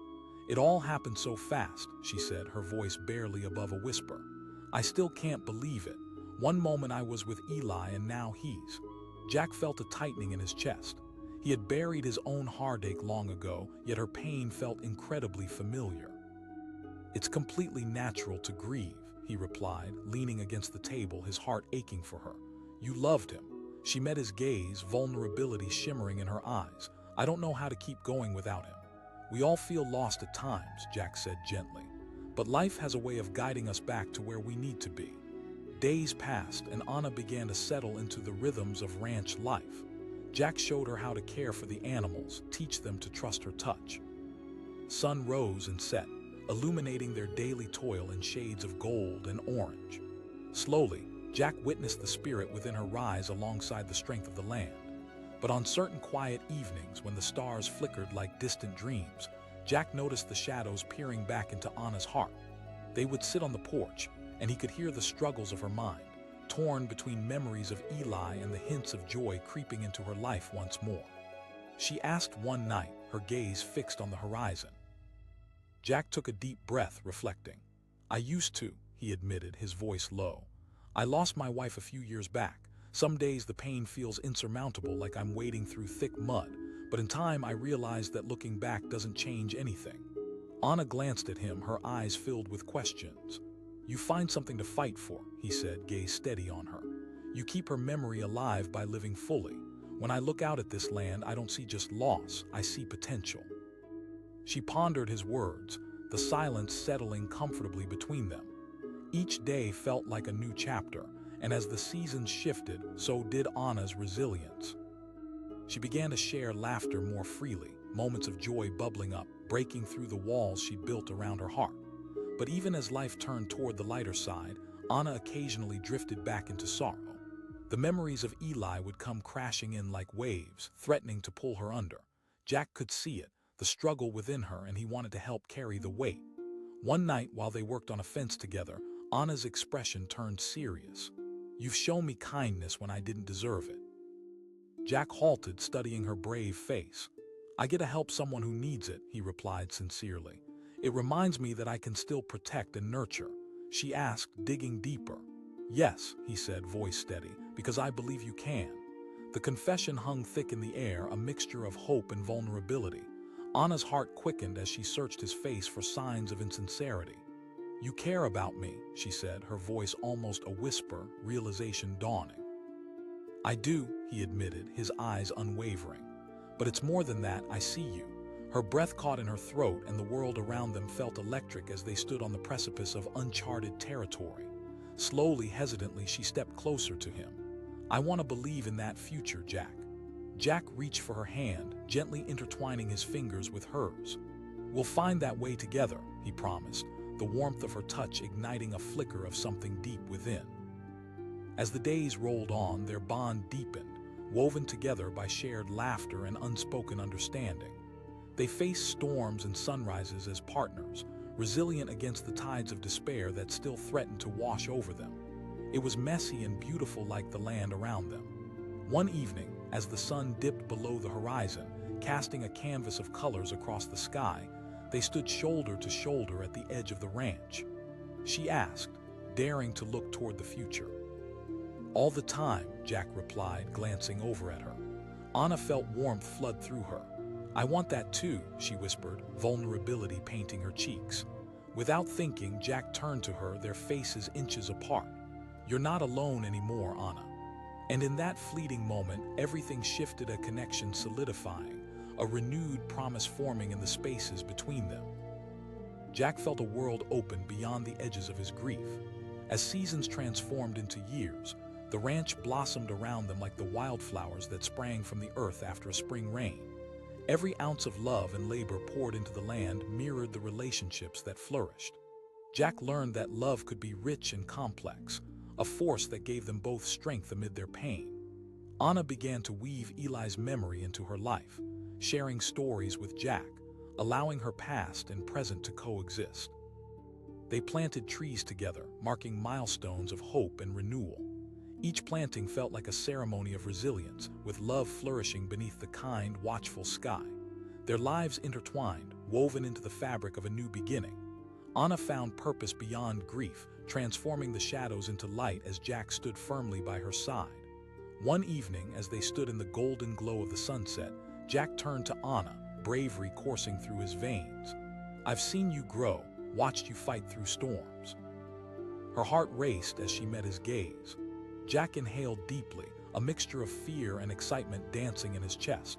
"It all happened so fast," she said, her voice barely above a whisper. "I still can't believe it. One moment I was with Eli and now he's..." Jack felt a tightening in his chest. He had buried his own heartache long ago, yet her pain felt incredibly familiar. "It's completely natural to grieve," he replied, leaning against the table, his heart aching for her. "You loved him." She met his gaze, vulnerability shimmering in her eyes. "I don't know how to keep going without him." "We all feel lost at times," Jack said gently. "But life has a way of guiding us back to where we need to be." Days passed, and Anna began to settle into the rhythms of ranch life. Jack showed her how to care for the animals, teach them to trust her touch. Sun rose and set. illuminating their daily toil in shades of gold and orange. Slowly, Jack witnessed the spirit within her rise alongside the strength of the land. But on certain quiet evenings when the stars flickered like distant dreams, Jack noticed the shadows peering back into Anna's heart. They would sit on the porch, and he could hear the struggles of her mind, torn between memories of Eli and the hints of joy creeping into her life once more. She asked one night, her gaze fixed on the horizon. Jack took a deep breath, reflecting. "I used to," he admitted, his voice low. "I lost my wife a few years back. Some days the pain feels insurmountable, like I'm wading through thick mud, but in time I realized that looking back doesn't change anything." Anna glanced at him, her eyes filled with questions. "You find something to fight for," he said, gaze steady on her. "You keep her memory alive by living fully. When I look out at this land, I don't see just loss, I see potential." She pondered his words, the silence settling comfortably between them. Each day felt like a new chapter, and as the seasons shifted, so did Anna's resilience. She began to share laughter more freely, moments of joy bubbling up, breaking through the walls she'd built around her heart. But even as life turned toward the lighter side, Anna occasionally drifted back into sorrow. The memories of Eli would come crashing in like waves, threatening to pull her under. Jack could see it, the struggle within her, and he wanted to help carry the weight. One night, while they worked on a fence together, Anna's expression turned serious. "You've shown me kindness when I didn't deserve it." Jack halted, studying her brave face. "I get to help someone who needs it," he replied sincerely. "It reminds me that I can still protect and nurture." She asked, digging deeper. "Yes," he said, voice steady, "because I believe you can." The confession hung thick in the air, a mixture of hope and vulnerability. Anna's heart quickened as she searched his face for signs of insincerity. "You care about me," she said, her voice almost a whisper, realization dawning. "I do," he admitted, his eyes unwavering. "But it's more than that, I see you." Her breath caught in her throat, and the world around them felt electric as they stood on the precipice of uncharted territory. Slowly, hesitantly, she stepped closer to him. "I want to believe in that future, Jack." Jack reached for her hand, gently intertwining his fingers with hers. "We'll find that way together," he promised, the warmth of her touch igniting a flicker of something deep within. As the days rolled on, their bond deepened, woven together by shared laughter and unspoken understanding. They faced storms and sunrises as partners, resilient against the tides of despair that still threatened to wash over them. It was messy and beautiful, like the land around them. One evening, as the sun dipped below the horizon, casting a canvas of colors across the sky, they stood shoulder to shoulder at the edge of the ranch. She asked, daring to look toward the future. "All the time," Jack replied, glancing over at her. Anna felt warmth flood through her. "I want that too," she whispered, vulnerability painting her cheeks. Without thinking, Jack turned to her, their faces inches apart. "You're not alone anymore, Anna." And in that fleeting moment, everything shifted, a connection solidifying, a renewed promise forming in the spaces between them. Jack felt a world open beyond the edges of his grief. As seasons transformed into years, the ranch blossomed around them like the wildflowers that sprang from the earth after a spring rain. Every ounce of love and labor poured into the land mirrored the relationships that flourished. Jack learned that love could be rich and complex, a force that gave them both strength amid their pain. Anna began to weave Eli's memory into her life, sharing stories with Jack, allowing her past and present to coexist. They planted trees together, marking milestones of hope and renewal. Each planting felt like a ceremony of resilience, with love flourishing beneath the kind, watchful sky. Their lives intertwined, woven into the fabric of a new beginning. Anna found purpose beyond grief, transforming the shadows into light as Jack stood firmly by her side. One evening, as they stood in the golden glow of the sunset, Jack turned to Anna, bravery coursing through his veins. "I've seen you grow, watched you fight through storms." Her heart raced as she met his gaze. Jack inhaled deeply, a mixture of fear and excitement dancing in his chest.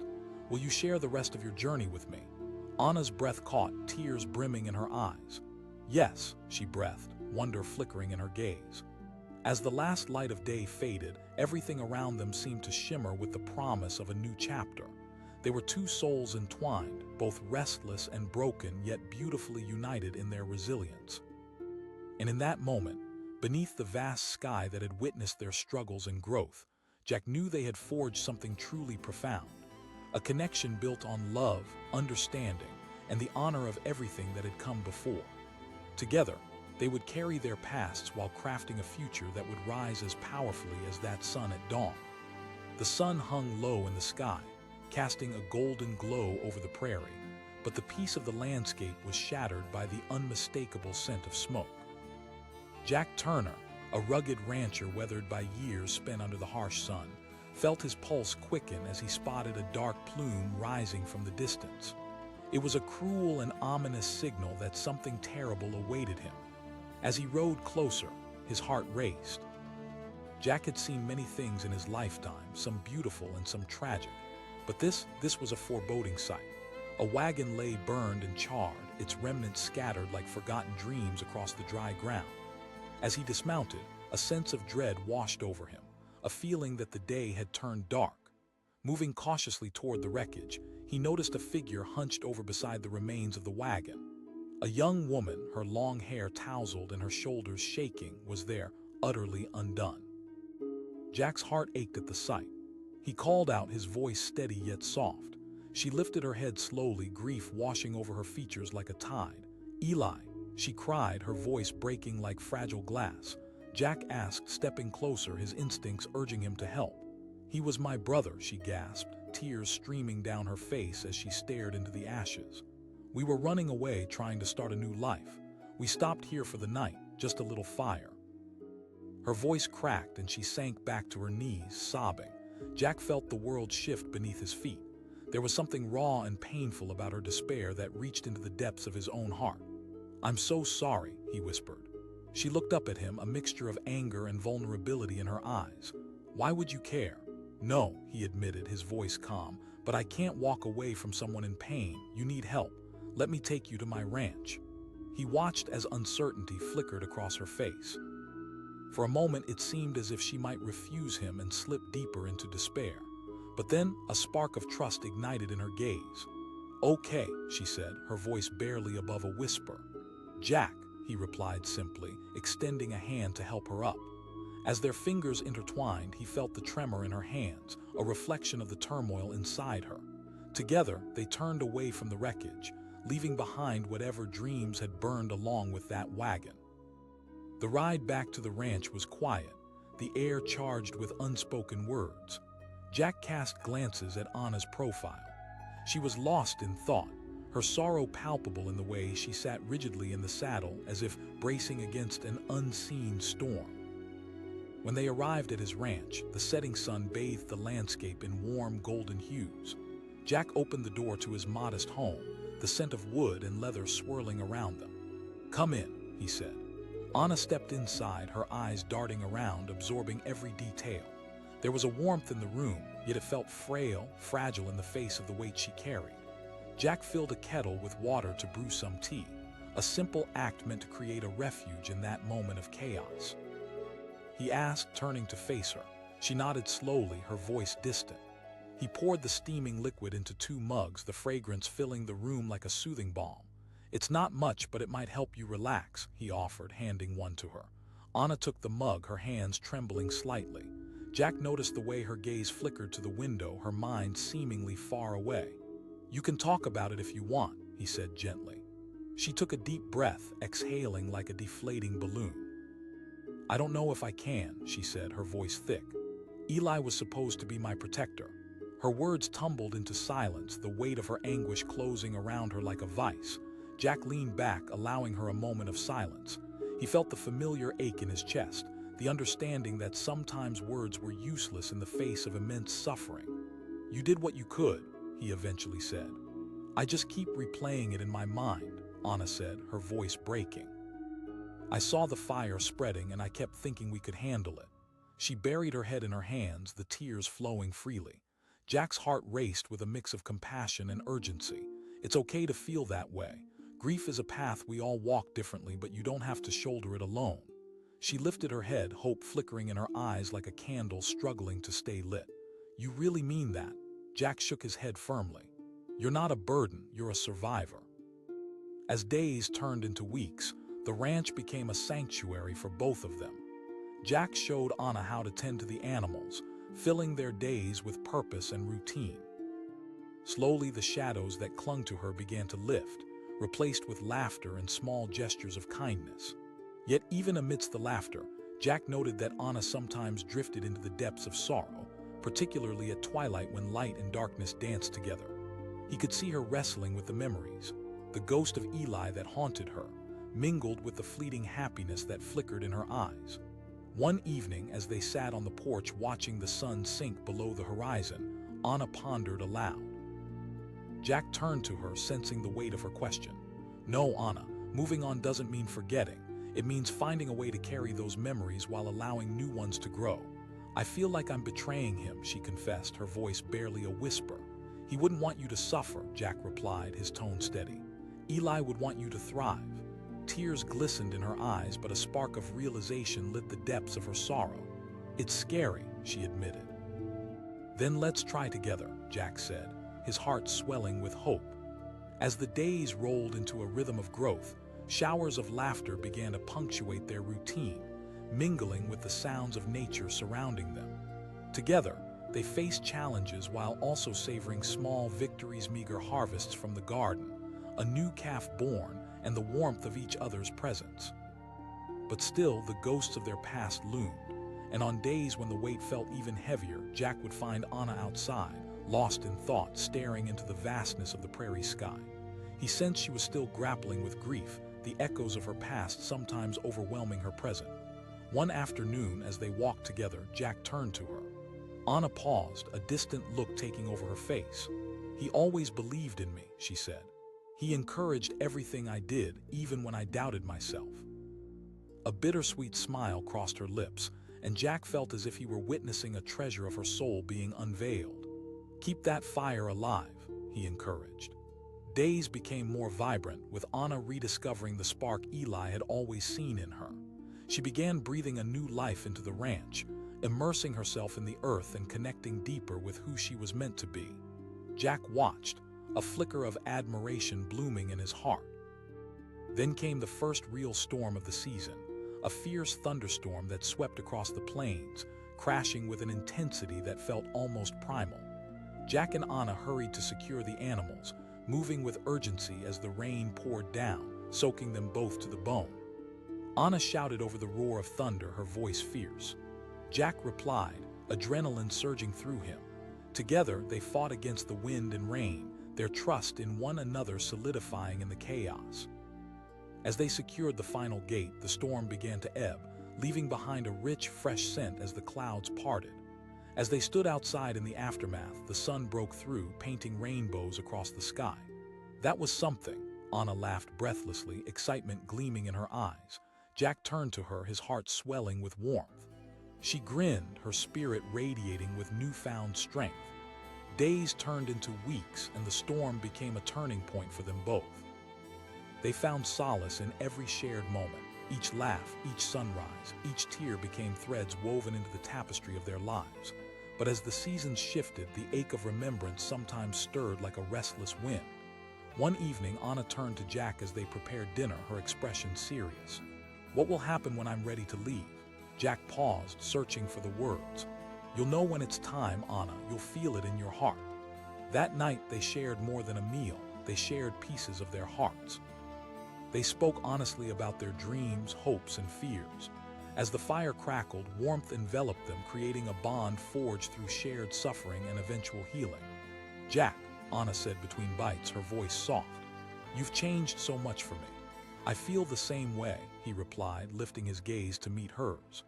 "Will you share the rest of your journey with me?" Anna's breath caught, tears brimming in her eyes. "Yes," she breathed, wonder flickering in her gaze. As the last light of day faded, everything around them seemed to shimmer with the promise of a new chapter. They were two souls entwined, both restless and broken, yet beautifully united in their resilience. And in that moment, beneath the vast sky that had witnessed their struggles and growth, Jack knew they had forged something truly profound. A connection built on love, understanding, and the honor of everything that had come before. Together, they would carry their pasts while crafting a future that would rise as powerfully as that sun at dawn. The sun hung low in the sky, casting a golden glow over the prairie, but the peace of the landscape was shattered by the unmistakable scent of smoke. Jack Turner, a rugged rancher weathered by years spent under the harsh sun, felt his pulse quicken as he spotted a dark plume rising from the distance. It was a cruel and ominous signal that something terrible awaited him. As he rode closer, his heart raced. Jack had seen many things in his lifetime, some beautiful and some tragic, but this was a foreboding sight. A wagon lay burned and charred, its remnants scattered like forgotten dreams across the dry ground. As he dismounted, a sense of dread washed over him, a feeling that the day had turned dark. Moving cautiously toward the wreckage, he noticed a figure hunched over beside the remains of the wagon. A young woman, her long hair tousled and her shoulders shaking, was there, utterly undone. Jack's heart ached at the sight. He called out, his voice steady yet soft. She lifted her head slowly, grief washing over her features like a tide. "Eli," she cried, her voice breaking like fragile glass. Jack asked, stepping closer, his instincts urging him to help. "He was my brother," she gasped, tears streaming down her face as she stared into the ashes. "We were running away, trying to start a new life. We stopped here for the night, just a little fire." Her voice cracked and she sank back to her knees, sobbing. Jack felt the world shift beneath his feet. There was something raw and painful about her despair that reached into the depths of his own heart. "I'm so sorry," he whispered. She looked up at him, a mixture of anger and vulnerability in her eyes. "Why would you care?" "No," he admitted, his voice calm, "but I can't walk away from someone in pain. You need help. Let me take you to my ranch." He watched as uncertainty flickered across her face. For a moment, it seemed as if she might refuse him and slip deeper into despair. But then, a spark of trust ignited in her gaze. "Okay," she said, her voice barely above a whisper. "Jack," he replied simply, extending a hand to help her up. As their fingers intertwined, he felt the tremor in her hands, a reflection of the turmoil inside her. Together, they turned away from the wreckage, leaving behind whatever dreams had burned along with that wagon. The ride back to the ranch was quiet, the air charged with unspoken words. Jack cast glances at Anna's profile. She was lost in thought, her sorrow palpable in the way she sat rigidly in the saddle as if bracing against an unseen storm. When they arrived at his ranch, the setting sun bathed the landscape in warm golden hues. Jack opened the door to his modest home, the scent of wood and leather swirling around them. "Come in," he said. Anna stepped inside, her eyes darting around, absorbing every detail. There was a warmth in the room, yet it felt frail, fragile in the face of the weight she carried. Jack filled a kettle with water to brew some tea, a simple act meant to create a refuge in that moment of chaos. He asked, turning to face her. She nodded slowly, her voice distant. He poured the steaming liquid into 2 mugs, the fragrance filling the room like a soothing balm. "It's not much, but it might help you relax," he offered, handing one to her. Anna took the mug, her hands trembling slightly. Jack noticed the way her gaze flickered to the window, her mind seemingly far away. "You can talk about it if you want," he said gently. She took a deep breath, exhaling like a deflating balloon. "I don't know if I can," she said, her voice thick. "Eli was supposed to be my protector." Her words tumbled into silence, the weight of her anguish closing around her like a vice. Jack leaned back, allowing her a moment of silence. He felt the familiar ache in his chest, the understanding that sometimes words were useless in the face of immense suffering. "You did what you could," he eventually said. "I just keep replaying it in my mind," Anna said, her voice breaking. "I saw the fire spreading and I kept thinking we could handle it." She buried her head in her hands, the tears flowing freely. Jack's heart raced with a mix of compassion and urgency. It's okay to feel that way. Grief is a path we all walk differently, but you don't have to shoulder it alone. She lifted her head, hope flickering in her eyes like a candle struggling to stay lit. "You really mean that?" Jack shook his head firmly. You're not a burden, you're a survivor. As days turned into weeks, the ranch became a sanctuary for both of them. Jack showed Anna how to tend to the animals, filling their days with purpose and routine. Slowly, the shadows that clung to her began to lift, replaced with laughter and small gestures of kindness. Yet even amidst the laughter, Jack noted that Anna sometimes drifted into the depths of sorrow, particularly at twilight when light and darkness danced together. He could see her wrestling with the memories. The ghost of Eli that haunted her, mingled with the fleeting happiness that flickered in her eyes. One evening, as they sat on the porch watching the sun sink below the horizon, Anna pondered aloud. Jack turned to her, sensing the weight of her question. No, Anna, moving on doesn't mean forgetting. It means finding a way to carry those memories while allowing new ones to grow. I feel like I'm betraying him, she confessed, her voice barely a whisper. He wouldn't want you to suffer, Jack replied, his tone steady. Eli would want you to thrive. Tears glistened in her eyes, but a spark of realization lit the depths of her sorrow. It's scary, she admitted. Then let's try together, Jack said, his heart swelling with hope. As the days rolled into a rhythm of growth, showers of laughter began to punctuate their routine, mingling with the sounds of nature surrounding them. Together, they faced challenges while also savoring small victories, meager harvests from the garden, a new calf born, and the warmth of each other's presence. But still, the ghosts of their past loomed, and on days when the weight felt even heavier, Jack would find Anna outside, lost in thought, staring into the vastness of the prairie sky. He sensed she was still grappling with grief, the echoes of her past sometimes overwhelming her present. One afternoon, as they walked together, Jack turned to her. Anna paused, a distant look taking over her face. He always believed in me, she said. He encouraged everything I did, even when I doubted myself. A bittersweet smile crossed her lips, and Jack felt as if he were witnessing a treasure of her soul being unveiled. Keep that fire alive, he encouraged. Days became more vibrant, with Anna rediscovering the spark Eli had always seen in her. She began breathing a new life into the ranch, immersing herself in the earth and connecting deeper with who she was meant to be. Jack watched, a flicker of admiration blooming in his heart. Then came the first real storm of the season, a fierce thunderstorm that swept across the plains, crashing with an intensity that felt almost primal. Jack and Anna hurried to secure the animals, moving with urgency as the rain poured down, soaking them both to the bone. Anna shouted over the roar of thunder, her voice fierce. Jack replied, adrenaline surging through him. Together, they fought against the wind and rain, their trust in one another solidifying in the chaos. As they secured the final gate, the storm began to ebb, leaving behind a rich, fresh scent as the clouds parted. As they stood outside in the aftermath, the sun broke through, painting rainbows across the sky. That was something, Anna laughed breathlessly, excitement gleaming in her eyes. Jack turned to her, his heart swelling with warmth. She grinned, her spirit radiating with newfound strength. Days turned into weeks, and the storm became a turning point for them both. They found solace in every shared moment. Each laugh, each sunrise, each tear became threads woven into the tapestry of their lives. But as the seasons shifted, the ache of remembrance sometimes stirred like a restless wind. One evening, Anna turned to Jack as they prepared dinner, her expression serious. What will happen when I'm ready to leave? Jack paused, searching for the words. You'll know when it's time, Anna. You'll feel it in your heart. That night, they shared more than a meal. They shared pieces of their hearts. They spoke honestly about their dreams, hopes, and fears. As the fire crackled, warmth enveloped them, creating a bond forged through shared suffering and eventual healing. Jack, Anna said between bites, her voice soft. You've changed so much for me. I feel the same way, he replied, lifting his gaze to meet hers.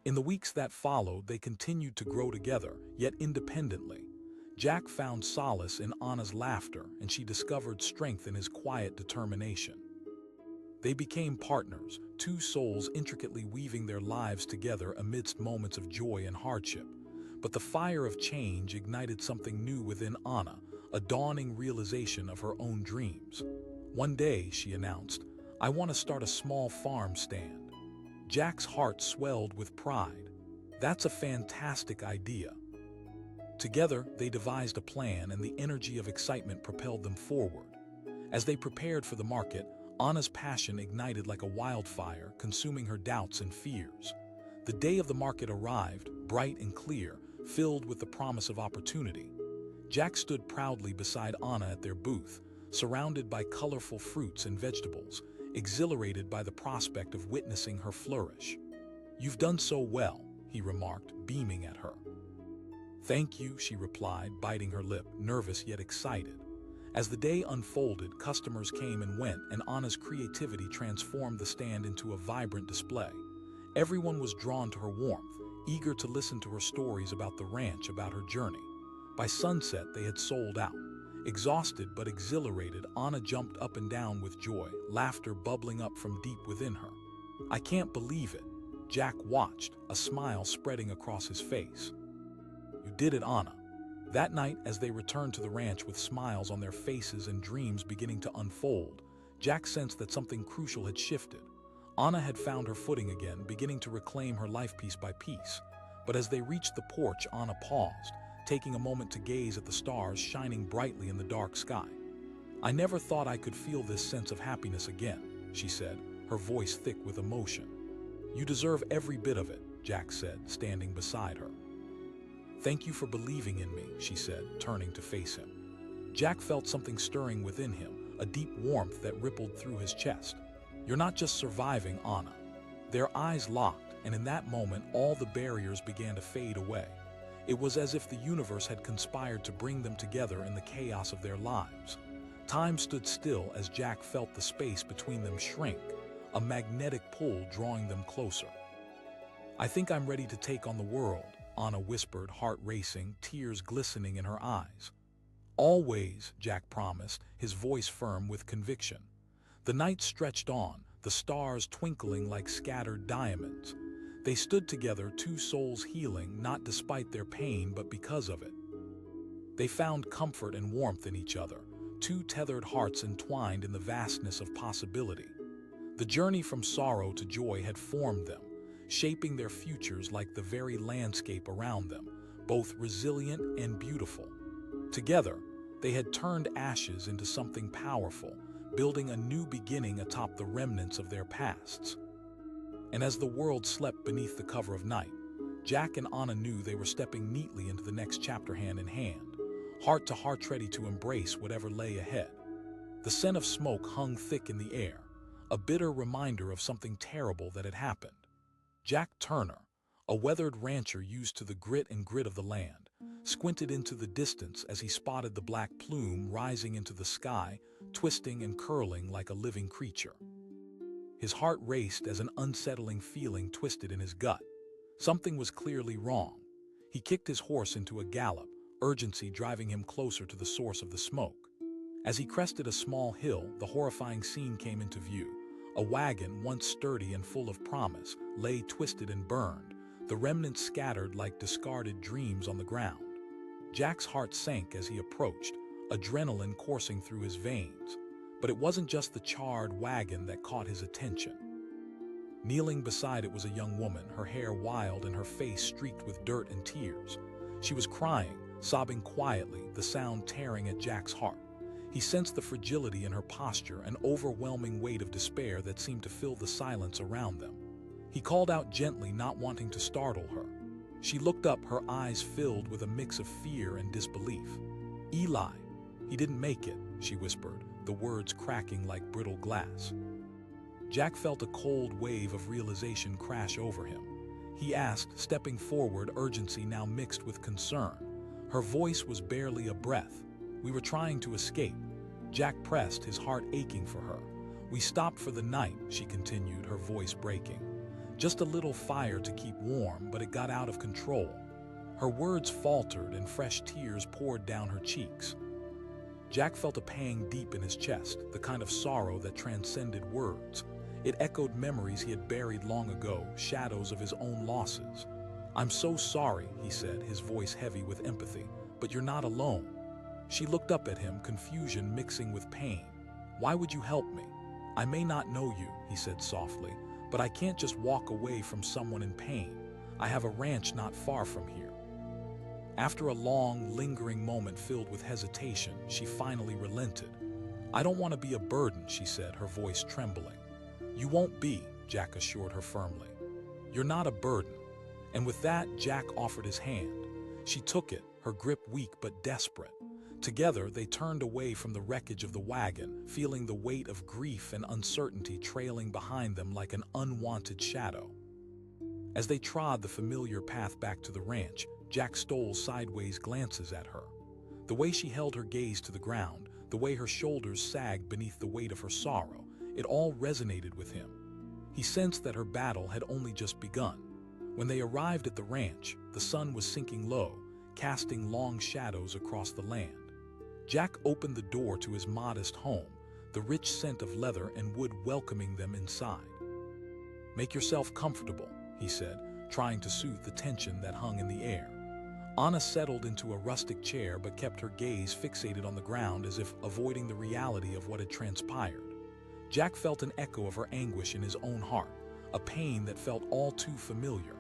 In the weeks that followed, they continued to grow together, yet independently. Jack found solace in Anna's laughter, and she discovered strength in his quiet determination. They became partners, two souls intricately weaving their lives together amidst moments of joy and hardship. But the fire of change ignited something new within Anna, a dawning realization of her own dreams. One day, she announced, I want to start a small farm stand. Jack's heart swelled with pride. That's a fantastic idea. Together, they devised a plan, and the energy of excitement propelled them forward. As they prepared for the market, Anna's passion ignited like a wildfire, consuming her doubts and fears. The day of the market arrived, bright and clear, filled with the promise of opportunity. Jack stood proudly beside Anna at their booth, surrounded by colorful fruits and vegetables, exhilarated by the prospect of witnessing her flourish. "You've done so well," he remarked, beaming at her. "Thank you," she replied, biting her lip, nervous yet excited. As the day unfolded, customers came and went, and Anna's creativity transformed the stand into a vibrant display. Everyone was drawn to her warmth, eager to listen to her stories about the ranch, about her journey. By sunset, they had sold out. Exhausted but exhilarated, Anna jumped up and down with joy, laughter bubbling up from deep within her. "I can't believe it." Jack watched, a smile spreading across his face. "You did it, Anna." That night, as they returned to the ranch with smiles on their faces and dreams beginning to unfold, Jack sensed that something crucial had shifted. Anna had found her footing again, beginning to reclaim her life piece by piece. But as they reached the porch, Anna paused, taking a moment to gaze at the stars shining brightly in the dark sky. "I never thought I could feel this sense of happiness again," she said, her voice thick with emotion. "You deserve every bit of it," Jack said, standing beside her. "Thank you for believing in me," she said, turning to face him. Jack felt something stirring within him, a deep warmth that rippled through his chest. "You're not just surviving, Anna." Their eyes locked, and in that moment, all the barriers began to fade away. It was as if the universe had conspired to bring them together in the chaos of their lives. Time stood still as Jack felt the space between them shrink, a magnetic pull drawing them closer. "I think I'm ready to take on the world," Anna whispered, heart racing, tears glistening in her eyes. "Always," Jack promised, his voice firm with conviction. The night stretched on, the stars twinkling like scattered diamonds. They stood together, two souls healing, not despite their pain, but because of it. They found comfort and warmth in each other, two tethered hearts entwined in the vastness of possibility. The journey from sorrow to joy had formed them, shaping their futures like the very landscape around them, both resilient and beautiful. Together, they had turned ashes into something powerful, building a new beginning atop the remnants of their pasts. And as the world slept beneath the cover of night, Jack and Anna knew they were stepping neatly into the next chapter hand in hand, heart to heart ready to embrace whatever lay ahead. The scent of smoke hung thick in the air, a bitter reminder of something terrible that had happened. Jack Turner, a weathered rancher used to the grit and grit of the land, squinted into the distance as he spotted the black plume rising into the sky, twisting and curling like a living creature. His heart raced as an unsettling feeling twisted in his gut. Something was clearly wrong. He kicked his horse into a gallop, urgency driving him closer to the source of the smoke. As he crested a small hill, the horrifying scene came into view. A wagon, once sturdy and full of promise, lay twisted and burned, the remnants scattered like discarded dreams on the ground. Jack's heart sank as he approached, adrenaline coursing through his veins. But it wasn't just the charred wagon that caught his attention. Kneeling beside it was a young woman, her hair wild and her face streaked with dirt and tears. She was crying, sobbing quietly, the sound tearing at Jack's heart. He sensed the fragility in her posture, an overwhelming weight of despair that seemed to fill the silence around them. He called out gently, not wanting to startle her. She looked up, her eyes filled with a mix of fear and disbelief. "Eli, he didn't make it," she whispered, the words cracking like brittle glass. Jack felt a cold wave of realization crash over him. He asked, stepping forward, urgency now mixed with concern. Her voice was barely a breath. "We were trying to escape." Jack pressed, his heart aching for her. "We stopped for the night," she continued, her voice breaking. "Just a little fire to keep warm, but it got out of control." Her words faltered and fresh tears poured down her cheeks. Jack felt a pang deep in his chest, the kind of sorrow that transcended words. It echoed memories he had buried long ago, shadows of his own losses. "I'm so sorry," he said, his voice heavy with empathy, "but you're not alone." She looked up at him, confusion mixing with pain. "Why would you help me?" "I may not know you," he said softly, "but I can't just walk away from someone in pain. I have a ranch not far from here." After a long, lingering moment filled with hesitation, she finally relented. "I don't want to be a burden," she said, her voice trembling. "You won't be," Jack assured her firmly. "You're not a burden." And with that, Jack offered his hand. She took it, her grip weak but desperate. Together, they turned away from the wreckage of the wagon, feeling the weight of grief and uncertainty trailing behind them like an unwanted shadow. As they trod the familiar path back to the ranch, Jack stole sideways glances at her. The way she held her gaze to the ground, the way her shoulders sagged beneath the weight of her sorrow, it all resonated with him. He sensed that her battle had only just begun. When they arrived at the ranch, the sun was sinking low, casting long shadows across the land. Jack opened the door to his modest home, the rich scent of leather and wood welcoming them inside. "Make yourself comfortable," he said, trying to soothe the tension that hung in the air. Anna settled into a rustic chair but kept her gaze fixated on the ground as if avoiding the reality of what had transpired. Jack felt an echo of her anguish in his own heart, a pain that felt all too familiar.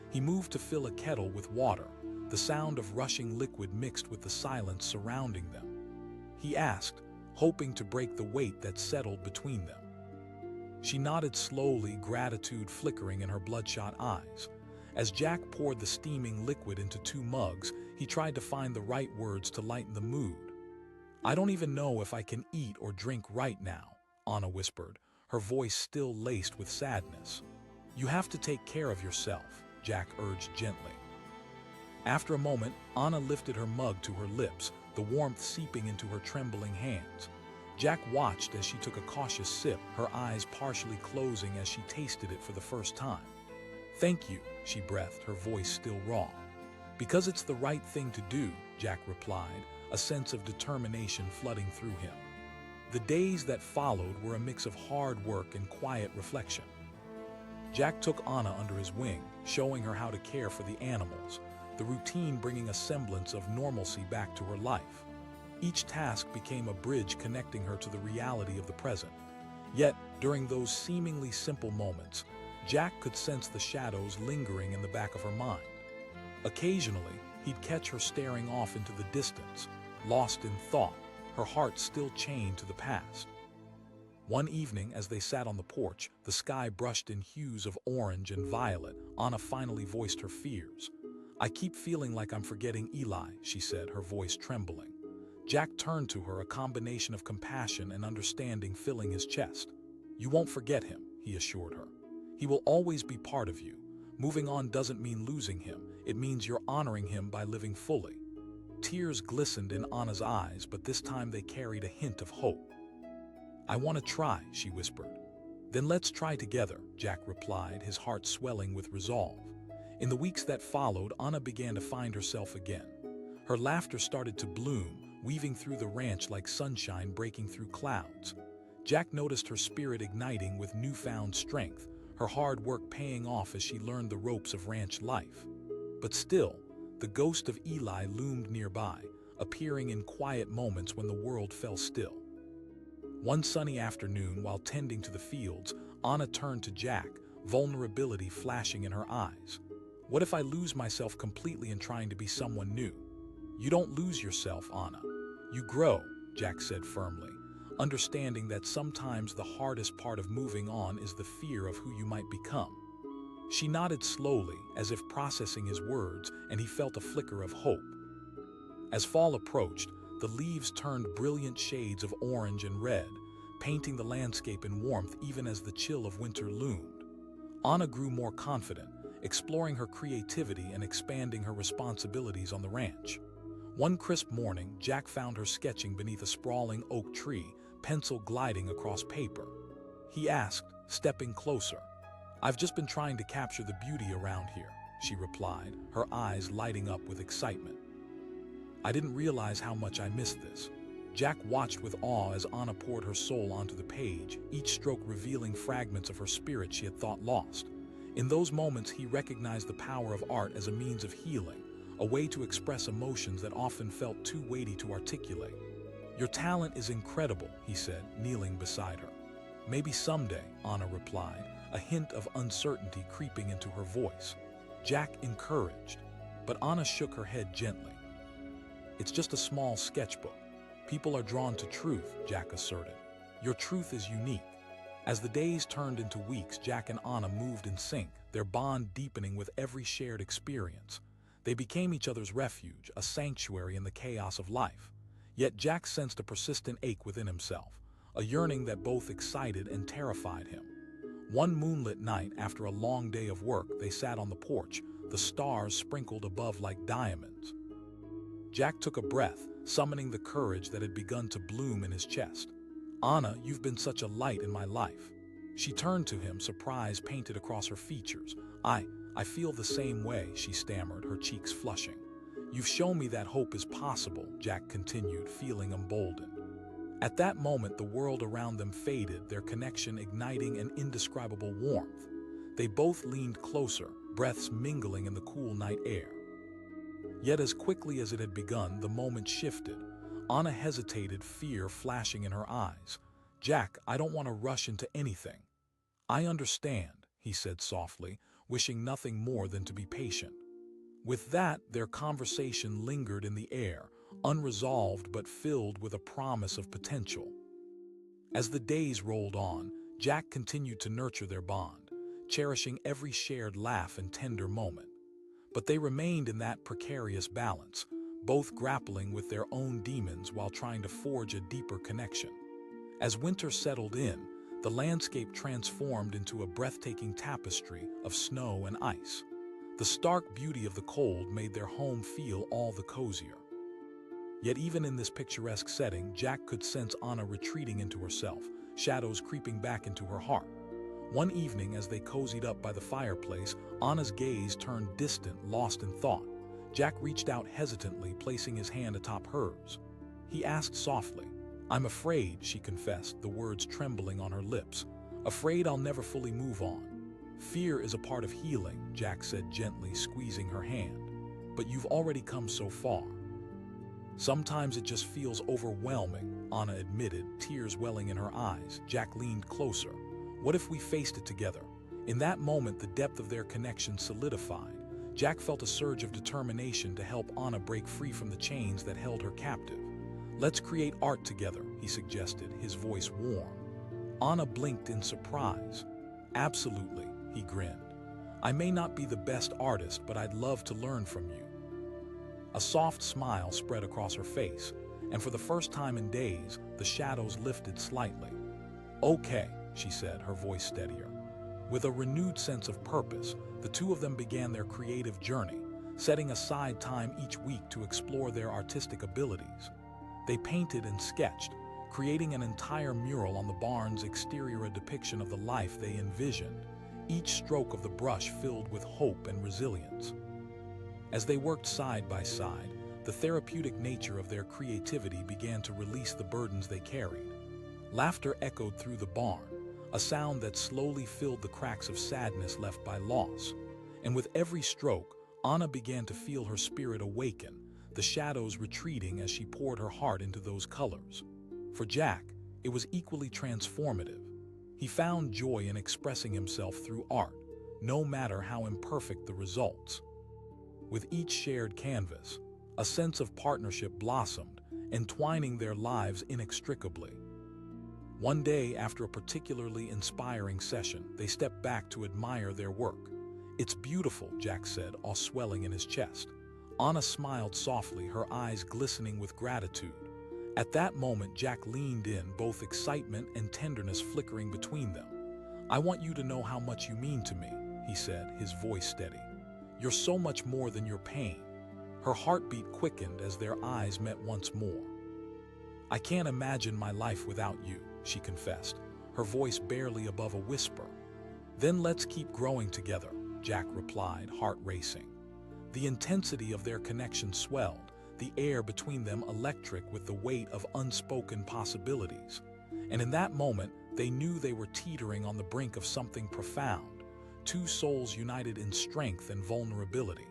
He moved to fill a kettle with water, the sound of rushing liquid mixed with the silence surrounding them. He asked, hoping to break the weight that settled between them. She nodded slowly, gratitude flickering in her bloodshot eyes. As Jack poured the steaming liquid into 2 mugs, he tried to find the right words to lighten the mood. "I don't even know if I can eat or drink right now," Anna whispered, her voice still laced with sadness. "You have to take care of yourself," Jack urged gently. After a moment, Anna lifted her mug to her lips, the warmth seeping into her trembling hands. Jack watched as she took a cautious sip, her eyes partially closing as she tasted it for the first time. "Thank you," she breathed, her voice still raw. "Because it's the right thing to do," Jack replied, a sense of determination flooding through him. The days that followed were a mix of hard work and quiet reflection. Jack took Anna under his wing, showing her how to care for the animals, the routine bringing a semblance of normalcy back to her life. Each task became a bridge connecting her to the reality of the present. Yet, during those seemingly simple moments, Jack could sense the shadows lingering in the back of her mind. Occasionally, he'd catch her staring off into the distance, lost in thought, her heart still chained to the past. One evening, as they sat on the porch, the sky brushed in hues of orange and violet. Anna finally voiced her fears. "I keep feeling like I'm forgetting Eli," she said, her voice trembling. Jack turned to her, a combination of compassion and understanding filling his chest. "You won't forget him," he assured her. "He will always be part of you. Moving on doesn't mean losing him. It means you're honoring him by living fully." Tears glistened in Anna's eyes, but this time they carried a hint of hope. "I want to try," she whispered. "Then let's try together," Jack replied, his heart swelling with resolve. In the weeks that followed, Anna began to find herself again. Her laughter started to bloom, weaving through the ranch like sunshine breaking through clouds. Jack noticed her spirit igniting with newfound strength, her hard work paying off as she learned the ropes of ranch life. But still, the ghost of Eli loomed nearby, appearing in quiet moments when the world fell still. One sunny afternoon, while tending to the fields, Anna turned to Jack, vulnerability flashing in her eyes. "What if I lose myself completely in trying to be someone new?" "You don't lose yourself, Anna. You grow," Jack said firmly, understanding that sometimes the hardest part of moving on is the fear of who you might become. She nodded slowly, as if processing his words, and he felt a flicker of hope. As fall approached, the leaves turned brilliant shades of orange and red, painting the landscape in warmth even as the chill of winter loomed. Anna grew more confident, exploring her creativity and expanding her responsibilities on the ranch. One crisp morning, Jack found her sketching beneath a sprawling oak tree, pencil gliding across paper. He asked, stepping closer. "I've just been trying to capture the beauty around here," she replied, her eyes lighting up with excitement. "I didn't realize how much I missed this." Jack watched with awe as Anna poured her soul onto the page, each stroke revealing fragments of her spirit she had thought lost. In those moments, he recognized the power of art as a means of healing, a way to express emotions that often felt too weighty to articulate. "Your talent is incredible," he said, kneeling beside her. "Maybe someday," Anna replied, a hint of uncertainty creeping into her voice. Jack encouraged. But Anna shook her head gently. It's just a small sketchbook. People are drawn to truth, Jack asserted. Your truth is unique. As the days turned into weeks, Jack and Anna moved in sync, their bond deepening with every shared experience. They became each other's refuge, a sanctuary in the chaos of life. Yet Jack sensed a persistent ache within himself, a yearning that both excited and terrified him. One moonlit night, after a long day of work, they sat on the porch, the stars sprinkled above like diamonds. Jack took a breath, summoning the courage that had begun to bloom in his chest. Anna, you've been such a light in my life. She turned to him, surprise painted across her features. I feel the same way, she stammered, her cheeks flushing. You've shown me that hope is possible, Jack continued, feeling emboldened. At that moment, the world around them faded, their connection igniting an indescribable warmth. They both leaned closer, breaths mingling in the cool night air. Yet as quickly as it had begun, the moment shifted. Anna hesitated, fear flashing in her eyes. Jack, I don't want to rush into anything. I understand, he said softly, wishing nothing more than to be patient. With that, their conversation lingered in the air, unresolved but filled with a promise of potential. As the days rolled on, Jack continued to nurture their bond, cherishing every shared laugh and tender moment. But they remained in that precarious balance, both grappling with their own demons while trying to forge a deeper connection. As winter settled in, the landscape transformed into a breathtaking tapestry of snow and ice. The stark beauty of the cold made their home feel all the cozier. Yet even in this picturesque setting, Jack could sense Anna retreating into herself, shadows creeping back into her heart. One evening, as they cozied up by the fireplace, Anna's gaze turned distant, lost in thought. Jack reached out hesitantly, placing his hand atop hers. He asked softly, I'm afraid, she confessed, the words trembling on her lips. Afraid I'll never fully move on. Fear is a part of healing, Jack said gently, squeezing her hand. But you've already come so far. Sometimes it just feels overwhelming, Anna admitted, tears welling in her eyes. Jack leaned closer. What if we faced it together? In that moment, the depth of their connection solidified. Jack felt a surge of determination to help Anna break free from the chains that held her captive. Let's create art together, he suggested, his voice warm. Anna blinked in surprise. Absolutely, he grinned. I may not be the best artist, but I'd love to learn from you. A soft smile spread across her face, and for the first time in days, the shadows lifted slightly. Okay, she said, her voice steadier. With a renewed sense of purpose, the two of them began their creative journey, setting aside time each week to explore their artistic abilities. They painted and sketched, creating an entire mural on the barn's exterior, a depiction of the life they envisioned, each stroke of the brush filled with hope and resilience. As they worked side by side, the therapeutic nature of their creativity began to release the burdens they carried. Laughter echoed through the barn, a sound that slowly filled the cracks of sadness left by loss. And with every stroke, Anna began to feel her spirit awaken, the shadows retreating as she poured her heart into those colors. For Jack, it was equally transformative. He found joy in expressing himself through art, no matter how imperfect the results. With each shared canvas, a sense of partnership blossomed, entwining their lives inextricably. One day, after a particularly inspiring session, they stepped back to admire their work. It's beautiful, Jack said, all swelling in his chest. Anna smiled softly, her eyes glistening with gratitude. At that moment, Jack leaned in, both excitement and tenderness flickering between them. I want you to know how much you mean to me, he said, his voice steady. You're so much more than your pain. Her heartbeat quickened as their eyes met once more. I can't imagine my life without you, she confessed, her voice barely above a whisper. Then let's keep growing together, Jack replied, heart racing. The intensity of their connection swelled, the air between them electric with the weight of unspoken possibilities. And in that moment, they knew they were teetering on the brink of something profound, two souls united in strength and vulnerability.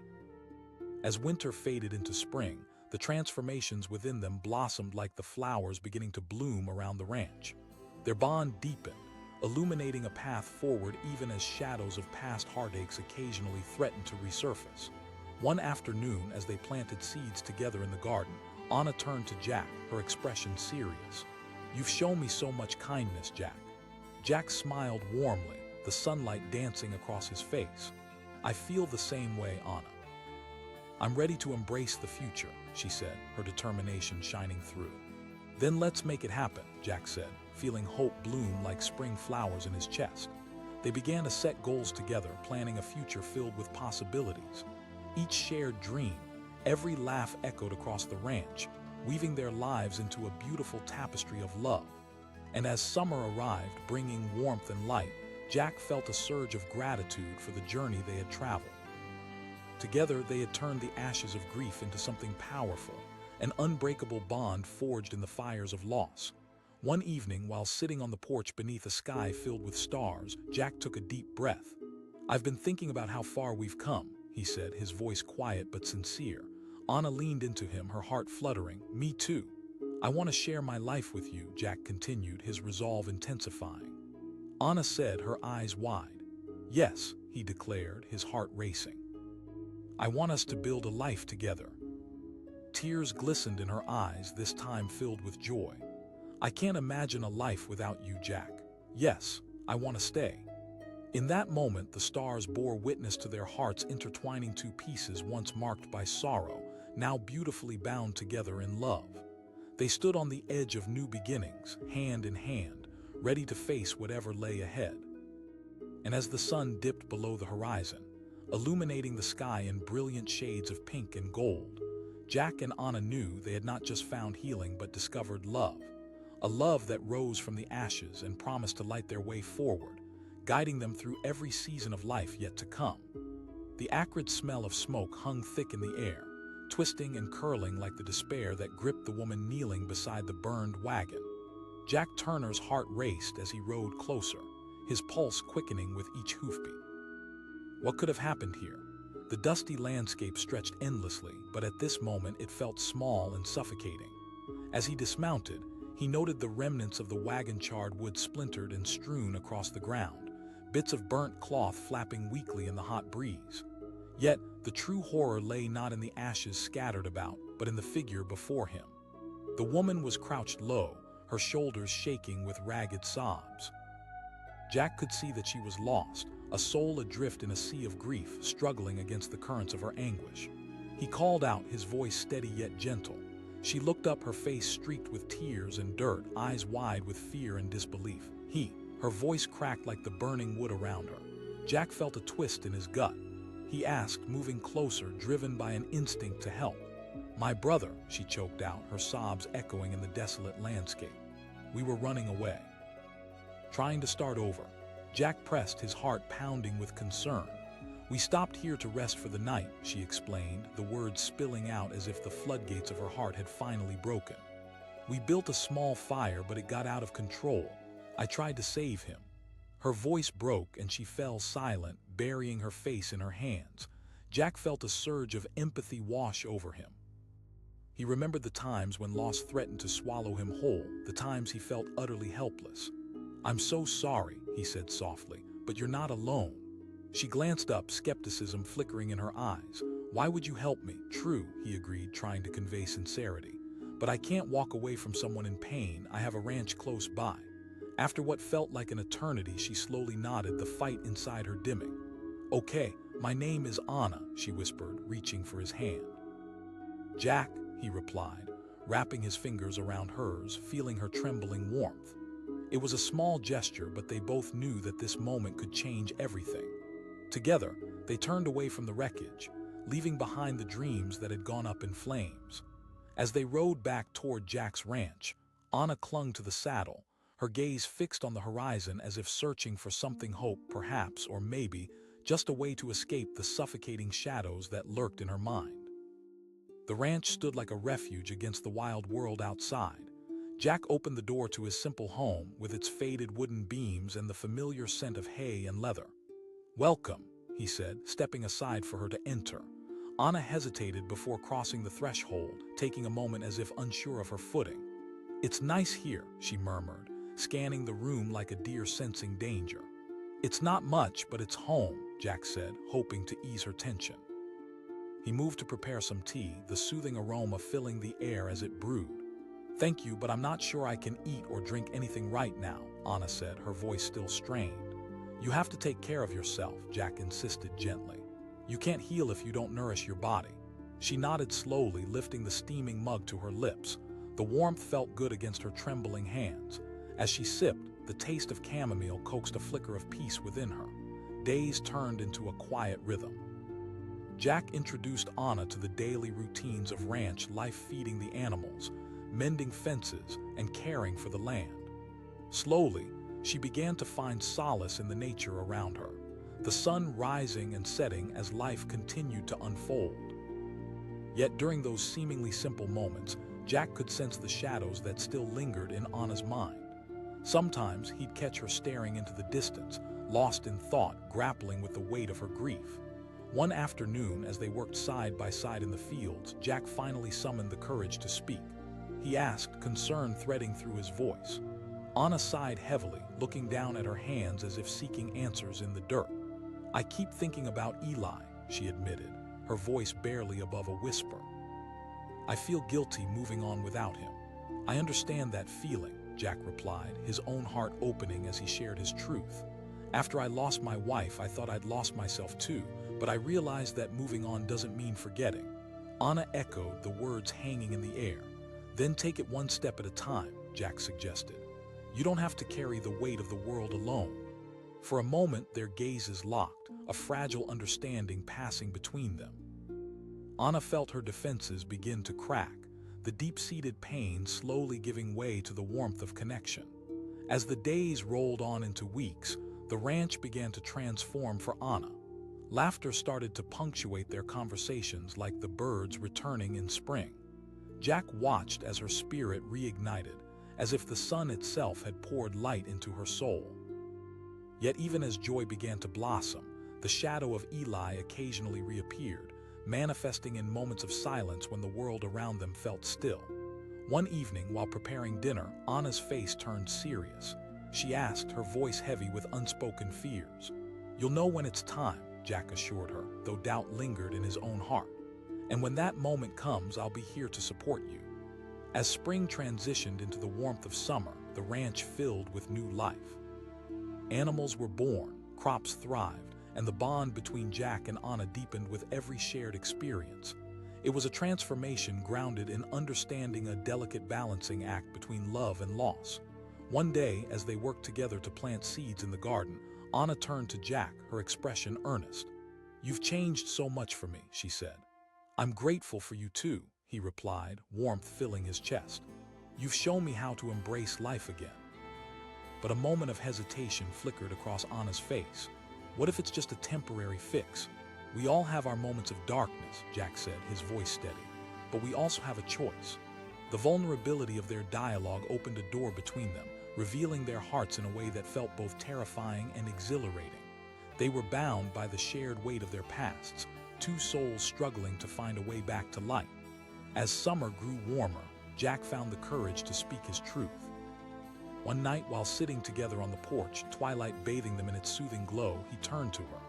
As winter faded into spring, the transformations within them blossomed like the flowers beginning to bloom around the ranch. Their bond deepened, illuminating a path forward even as shadows of past heartaches occasionally threatened to resurface. One afternoon, as they planted seeds together in the garden, Anna turned to Jack, her expression serious. "You've shown me so much kindness, Jack." Jack smiled warmly, the sunlight dancing across his face. "I feel the same way, Anna." "I'm ready to embrace the future," she said, her determination shining through. "Then let's make it happen," Jack said, feeling hope bloom like spring flowers in his chest. They began to set goals together, planning a future filled with possibilities. Each shared dream, every laugh echoed across the ranch, weaving their lives into a beautiful tapestry of love. And as summer arrived, bringing warmth and light, Jack felt a surge of gratitude for the journey they had traveled. Together, they had turned the ashes of grief into something powerful, an unbreakable bond forged in the fires of loss. One evening, while sitting on the porch beneath a sky filled with stars, Jack took a deep breath. "I've been thinking about how far we've come," he said, his voice quiet but sincere. Anna leaned into him, her heart fluttering. "Me too. I want to share my life with you," Jack continued, his resolve intensifying. Anna said, her eyes wide. "Yes," he declared, his heart racing. "I want us to build a life together." Tears glistened in her eyes, this time filled with joy. "I can't imagine a life without you, Jack. Yes, I want to stay." In that moment, the stars bore witness to their hearts intertwining two pieces once marked by sorrow, now beautifully bound together in love. They stood on the edge of new beginnings, hand in hand, ready to face whatever lay ahead. And as the sun dipped below the horizon, illuminating the sky in brilliant shades of pink and gold, Jack and Anna knew they had not just found healing but discovered love. A love that rose from the ashes and promised to light their way forward, guiding them through every season of life yet to come. The acrid smell of smoke hung thick in the air, twisting and curling like the despair that gripped the woman kneeling beside the burned wagon. Jack Turner's heart raced as he rode closer, his pulse quickening with each hoofbeat. What could have happened here? The dusty landscape stretched endlessly, but at this moment it felt small and suffocating. As he dismounted, he noted the remnants of the wagon-charred wood splintered and strewn across the ground, bits of burnt cloth flapping weakly in the hot breeze. Yet, the true horror lay not in the ashes scattered about, but in the figure before him. The woman was crouched low, her shoulders shaking with ragged sobs. Jack could see that she was lost, a soul adrift in a sea of grief, struggling against the currents of her anguish. He called out, his voice steady yet gentle. She looked up, her face streaked with tears and dirt, eyes wide with fear and disbelief. Her voice cracked like the burning wood around her. Jack felt a twist in his gut. He asked, moving closer, driven by an instinct to help. "My brother," she choked out, her sobs echoing in the desolate landscape. "We were running away." Trying to start over, Jack pressed, his heart pounding with concern. "We stopped here to rest for the night," she explained, the words spilling out as if the floodgates of her heart had finally broken. "We built a small fire, but it got out of control. I tried to save him." Her voice broke and she fell silent, burying her face in her hands. Jack felt a surge of empathy wash over him. He remembered the times when loss threatened to swallow him whole, the times he felt utterly helpless. "I'm so sorry," he said softly, "but you're not alone." She glanced up, skepticism flickering in her eyes. "Why would you help me?" "True," he agreed, trying to convey sincerity. "But I can't walk away from someone in pain. I have a ranch close by." After what felt like an eternity, she slowly nodded, the fight inside her dimming. "Okay, my name is Anna," she whispered, reaching for his hand. "Jack," he replied, wrapping his fingers around hers, feeling her trembling warmth. It was a small gesture, but they both knew that this moment could change everything. Together, they turned away from the wreckage, leaving behind the dreams that had gone up in flames. As they rode back toward Jack's ranch, Anna clung to the saddle, her gaze fixed on the horizon as if searching for something, hope perhaps, or maybe just a way to escape the suffocating shadows that lurked in her mind. The ranch stood like a refuge against the wild world outside. Jack opened the door to his simple home, with its faded wooden beams and the familiar scent of hay and leather. "Welcome," he said, stepping aside for her to enter. Anna hesitated before crossing the threshold, taking a moment as if unsure of her footing. "It's nice here," she murmured, scanning the room like a deer sensing danger. "It's not much, but it's home," Jack said, hoping to ease her tension. He moved to prepare some tea, the soothing aroma filling the air as it brewed. "Thank you, but I'm not sure I can eat or drink anything right now," Anna said, her voice still strained. "You have to take care of yourself," Jack insisted gently. "You can't heal if you don't nourish your body." She nodded slowly, lifting the steaming mug to her lips. The warmth felt good against her trembling hands. As she sipped, the taste of chamomile coaxed a flicker of peace within her. Days turned into a quiet rhythm. Jack introduced Anna to the daily routines of ranch life, feeding the animals, mending fences, and caring for the land. Slowly, she began to find solace in the nature around her, the sun rising and setting as life continued to unfold. Yet during those seemingly simple moments, Jack could sense the shadows that still lingered in Anna's mind. Sometimes he'd catch her staring into the distance, lost in thought, grappling with the weight of her grief. One afternoon, as they worked side by side in the fields, Jack finally summoned the courage to speak. He asked, concern threading through his voice. Anna sighed heavily, looking down at her hands as if seeking answers in the dirt. "I keep thinking about Eli," she admitted, her voice barely above a whisper. "I feel guilty moving on without him." "I understand that feeling," Jack replied, his own heart opening as he shared his truth. "After I lost my wife, I thought I'd lost myself too, but I realized that moving on doesn't mean forgetting." Anna echoed, the words hanging in the air. "Then take it one step at a time," Jack suggested. "You don't have to carry the weight of the world alone." For a moment, their gazes locked, a fragile understanding passing between them. Anna felt her defenses begin to crack, the deep-seated pain slowly giving way to the warmth of connection. As the days rolled on into weeks, the ranch began to transform for Anna. Laughter started to punctuate their conversations like the birds returning in spring. Jack watched as her spirit reignited, as if the sun itself had poured light into her soul. Yet even as joy began to blossom, the shadow of Eli occasionally reappeared, manifesting in moments of silence when the world around them felt still. One evening, while preparing dinner, Anna's face turned serious. She asked, her voice heavy with unspoken fears. "You'll know when it's time," Jack assured her, though doubt lingered in his own heart. "And when that moment comes, I'll be here to support you." As spring transitioned into the warmth of summer, the ranch filled with new life. Animals were born, crops thrived, and the bond between Jack and Anna deepened with every shared experience. It was a transformation grounded in understanding, a delicate balancing act between love and loss. One day, as they worked together to plant seeds in the garden, Anna turned to Jack, her expression earnest. "You've changed so much for me," she said. "I'm grateful for you too," he replied, warmth filling his chest. "You've shown me how to embrace life again." But a moment of hesitation flickered across Anna's face. "What if it's just a temporary fix?" "We all have our moments of darkness," Jack said, his voice steady. "But we also have a choice." The vulnerability of their dialogue opened a door between them, revealing their hearts in a way that felt both terrifying and exhilarating. They were bound by the shared weight of their pasts, two souls struggling to find a way back to light. As summer grew warmer, Jack found the courage to speak his truth. One night, while sitting together on the porch, twilight bathing them in its soothing glow, he turned to her.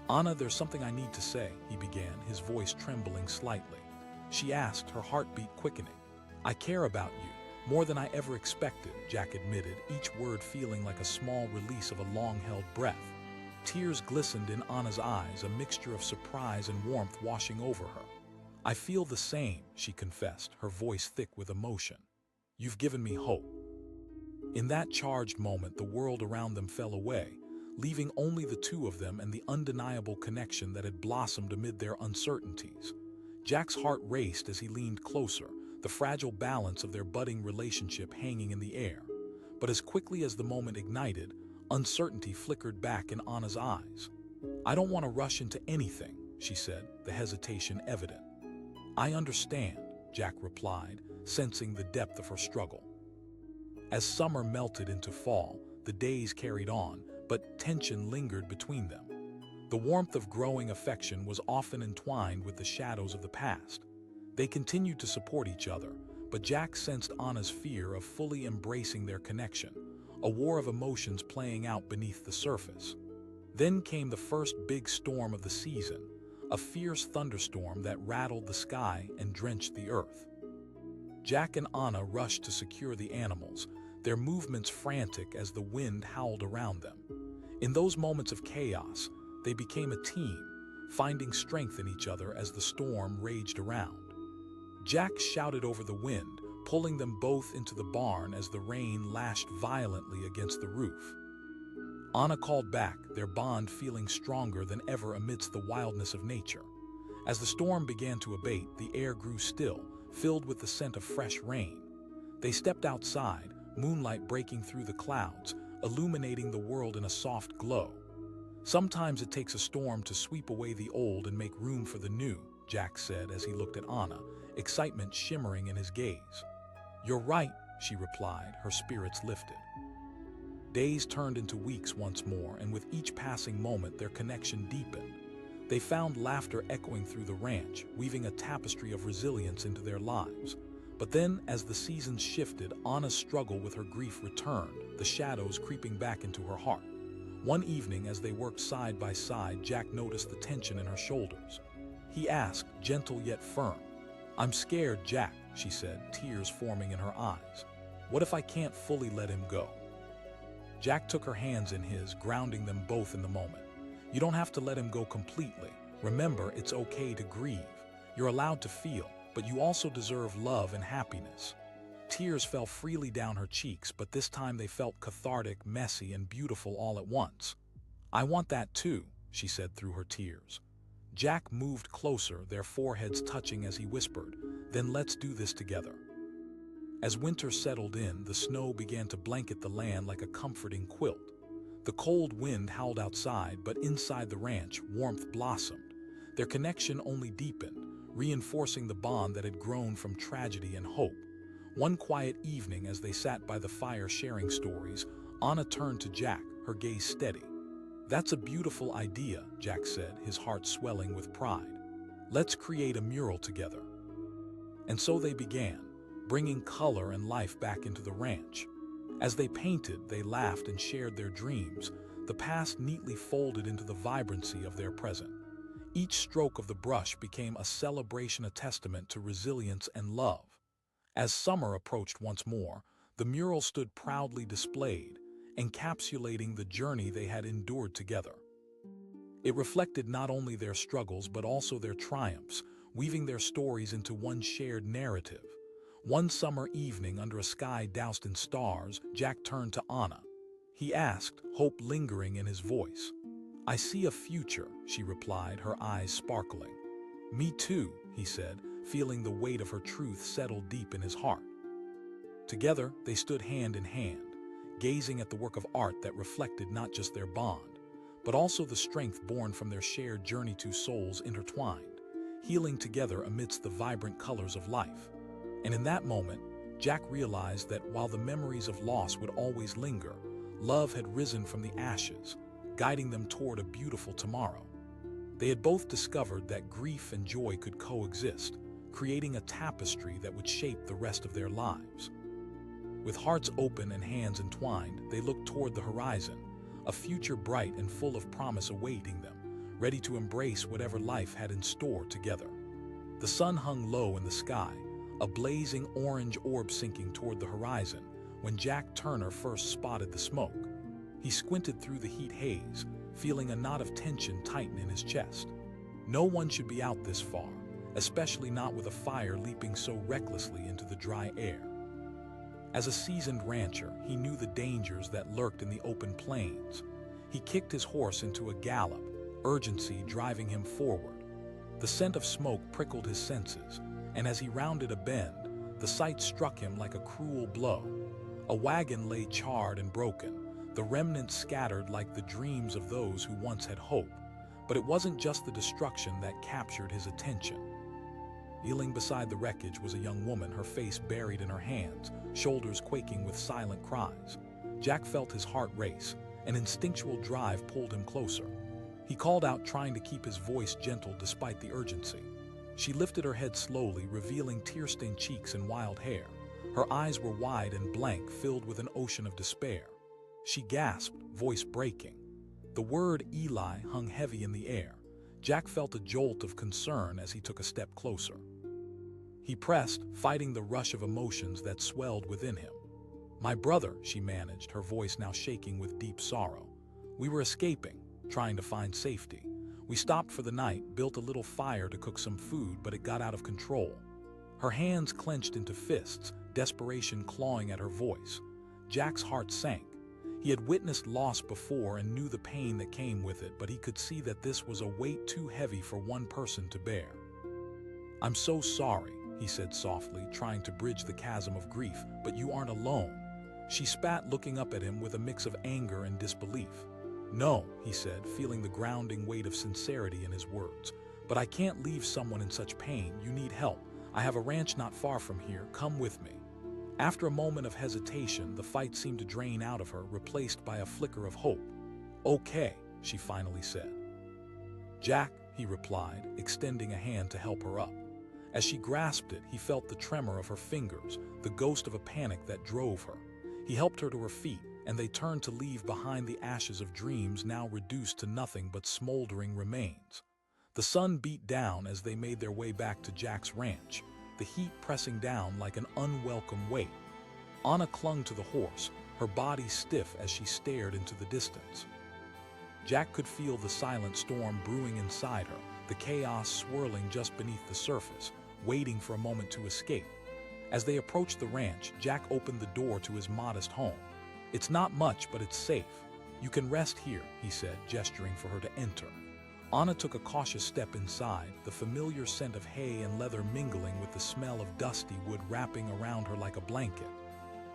"Anna, there's something I need to say," he began, his voice trembling slightly. She asked, her heartbeat quickening. "I care about you, more than I ever expected," Jack admitted, each word feeling like a small release of a long-held breath. Tears glistened in Anna's eyes, a mixture of surprise and warmth washing over her. "I feel the same," she confessed, her voice thick with emotion. "You've given me hope." In that charged moment, the world around them fell away, leaving only the two of them and the undeniable connection that had blossomed amid their uncertainties. Jack's heart raced as he leaned closer, the fragile balance of their budding relationship hanging in the air. But as quickly as the moment ignited, uncertainty flickered back in Anna's eyes. "I don't want to rush into anything," she said, the hesitation evident. "I understand," Jack replied, sensing the depth of her struggle. As summer melted into fall, the days carried on, but tension lingered between them. The warmth of growing affection was often entwined with the shadows of the past. They continued to support each other, but Jack sensed Anna's fear of fully embracing their connection, a war of emotions playing out beneath the surface. Then came the first big storm of the season. a fierce thunderstorm that rattled the sky and drenched the earth. Jack and Anna rushed to secure the animals, their movements frantic as the wind howled around them. In those moments of chaos, they became a team, finding strength in each other as the storm raged around. Jack shouted over the wind, pulling them both into the barn as the rain lashed violently against the roof. Anna called back, their bond feeling stronger than ever amidst the wildness of nature. As the storm began to abate, the air grew still, filled with the scent of fresh rain. They stepped outside, moonlight breaking through the clouds, illuminating the world in a soft glow. "Sometimes it takes a storm to sweep away the old and make room for the new," Jack said as he looked at Anna, excitement shimmering in his gaze. "You're right," she replied, her spirits lifted. Days turned into weeks once more, and with each passing moment their connection deepened. They found laughter echoing through the ranch, weaving a tapestry of resilience into their lives. But then, as the seasons shifted, Anna's struggle with her grief returned, the shadows creeping back into her heart. One evening, as they worked side by side, Jack noticed the tension in her shoulders. He asked, gentle yet firm. "I'm scared, Jack," she said, tears forming in her eyes. "What if I can't fully let him go?" Jack took her hands in his, grounding them both in the moment. "You don't have to let him go completely. Remember, it's okay to grieve. You're allowed to feel, but you also deserve love and happiness." Tears fell freely down her cheeks, but this time they felt cathartic, messy, and beautiful all at once. "I want that too," she said through her tears. Jack moved closer, their foreheads touching as he whispered, "Then let's do this together." As winter settled in, the snow began to blanket the land like a comforting quilt. The cold wind howled outside, but inside the ranch, warmth blossomed. Their connection only deepened, reinforcing the bond that had grown from tragedy and hope. One quiet evening, as they sat by the fire sharing stories, Anna turned to Jack, her gaze steady. "That's a beautiful idea," Jack said, his heart swelling with pride. "Let's create a mural together." And so they began, bringing color and life back into the ranch. As they painted, they laughed and shared their dreams, the past neatly folded into the vibrancy of their present. Each stroke of the brush became a celebration, a testament to resilience and love. As summer approached once more, the mural stood proudly displayed, encapsulating the journey they had endured together. It reflected not only their struggles but also their triumphs, weaving their stories into one shared narrative. One summer evening, under a sky doused in stars, Jack turned to Anna. He asked, hope lingering in his voice. "I see a future," she replied, her eyes sparkling. "Me too," he said, feeling the weight of her truth settle deep in his heart. Together, they stood hand in hand, gazing at the work of art that reflected not just their bond, but also the strength born from their shared journey, two souls intertwined, healing together amidst the vibrant colors of life. And in that moment, Jack realized that while the memories of loss would always linger, love had risen from the ashes, guiding them toward a beautiful tomorrow. They had both discovered that grief and joy could coexist, creating a tapestry that would shape the rest of their lives. With hearts open and hands entwined, they looked toward the horizon, a future bright and full of promise awaiting them, ready to embrace whatever life had in store together. The sun hung low in the sky, a blazing orange orb sinking toward the horizon, when Jack Turner first spotted the smoke. He squinted through the heat haze, feeling a knot of tension tighten in his chest. No one should be out this far, especially not with a fire leaping so recklessly into the dry air. As a seasoned rancher, he knew the dangers that lurked in the open plains. He kicked his horse into a gallop, urgency driving him forward. The scent of smoke prickled his senses, and as he rounded a bend, the sight struck him like a cruel blow. A wagon lay charred and broken, the remnants scattered like the dreams of those who once had hope. But it wasn't just the destruction that captured his attention. Kneeling beside the wreckage was a young woman, her face buried in her hands, shoulders quaking with silent cries. Jack felt his heart race. An instinctual drive pulled him closer. He called out, trying to keep his voice gentle despite the urgency. She lifted her head slowly, revealing tear-stained cheeks and wild hair. Her eyes were wide and blank, filled with an ocean of despair. She gasped, voice breaking. The word Eli hung heavy in the air. Jack felt a jolt of concern as he took a step closer. He pressed, fighting the rush of emotions that swelled within him. "My brother," she managed, her voice now shaking with deep sorrow. "We were escaping, trying to find safety. We stopped for the night, built a little fire to cook some food, but it got out of control." Her hands clenched into fists, desperation clawing at her voice. Jack's heart sank. He had witnessed loss before and knew the pain that came with it, but he could see that this was a weight too heavy for one person to bear. "I'm so sorry," he said softly, trying to bridge the chasm of grief, "but you aren't alone." She spat, looking up at him with a mix of anger and disbelief. "No," he said, feeling the grounding weight of sincerity in his words. "But I can't leave someone in such pain. You need help. I have a ranch not far from here. Come with me." After a moment of hesitation, the fight seemed to drain out of her, replaced by a flicker of hope. "Okay," she finally said. "Jack," he replied, extending a hand to help her up. As she grasped it, he felt the tremor of her fingers, the ghost of a panic that drove her. He helped her to her feet, and they turned to leave behind the ashes of dreams now reduced to nothing but smoldering remains. The sun beat down as they made their way back to Jack's ranch, the heat pressing down like an unwelcome weight. Anna clung to the horse, her body stiff as she stared into the distance. Jack could feel the silent storm brewing inside her, the chaos swirling just beneath the surface, waiting for a moment to escape. As they approached the ranch, Jack opened the door to his modest home. "It's not much, but it's safe. You can rest here," he said, gesturing for her to enter. Anna took a cautious step inside, the familiar scent of hay and leather mingling with the smell of dusty wood wrapping around her like a blanket.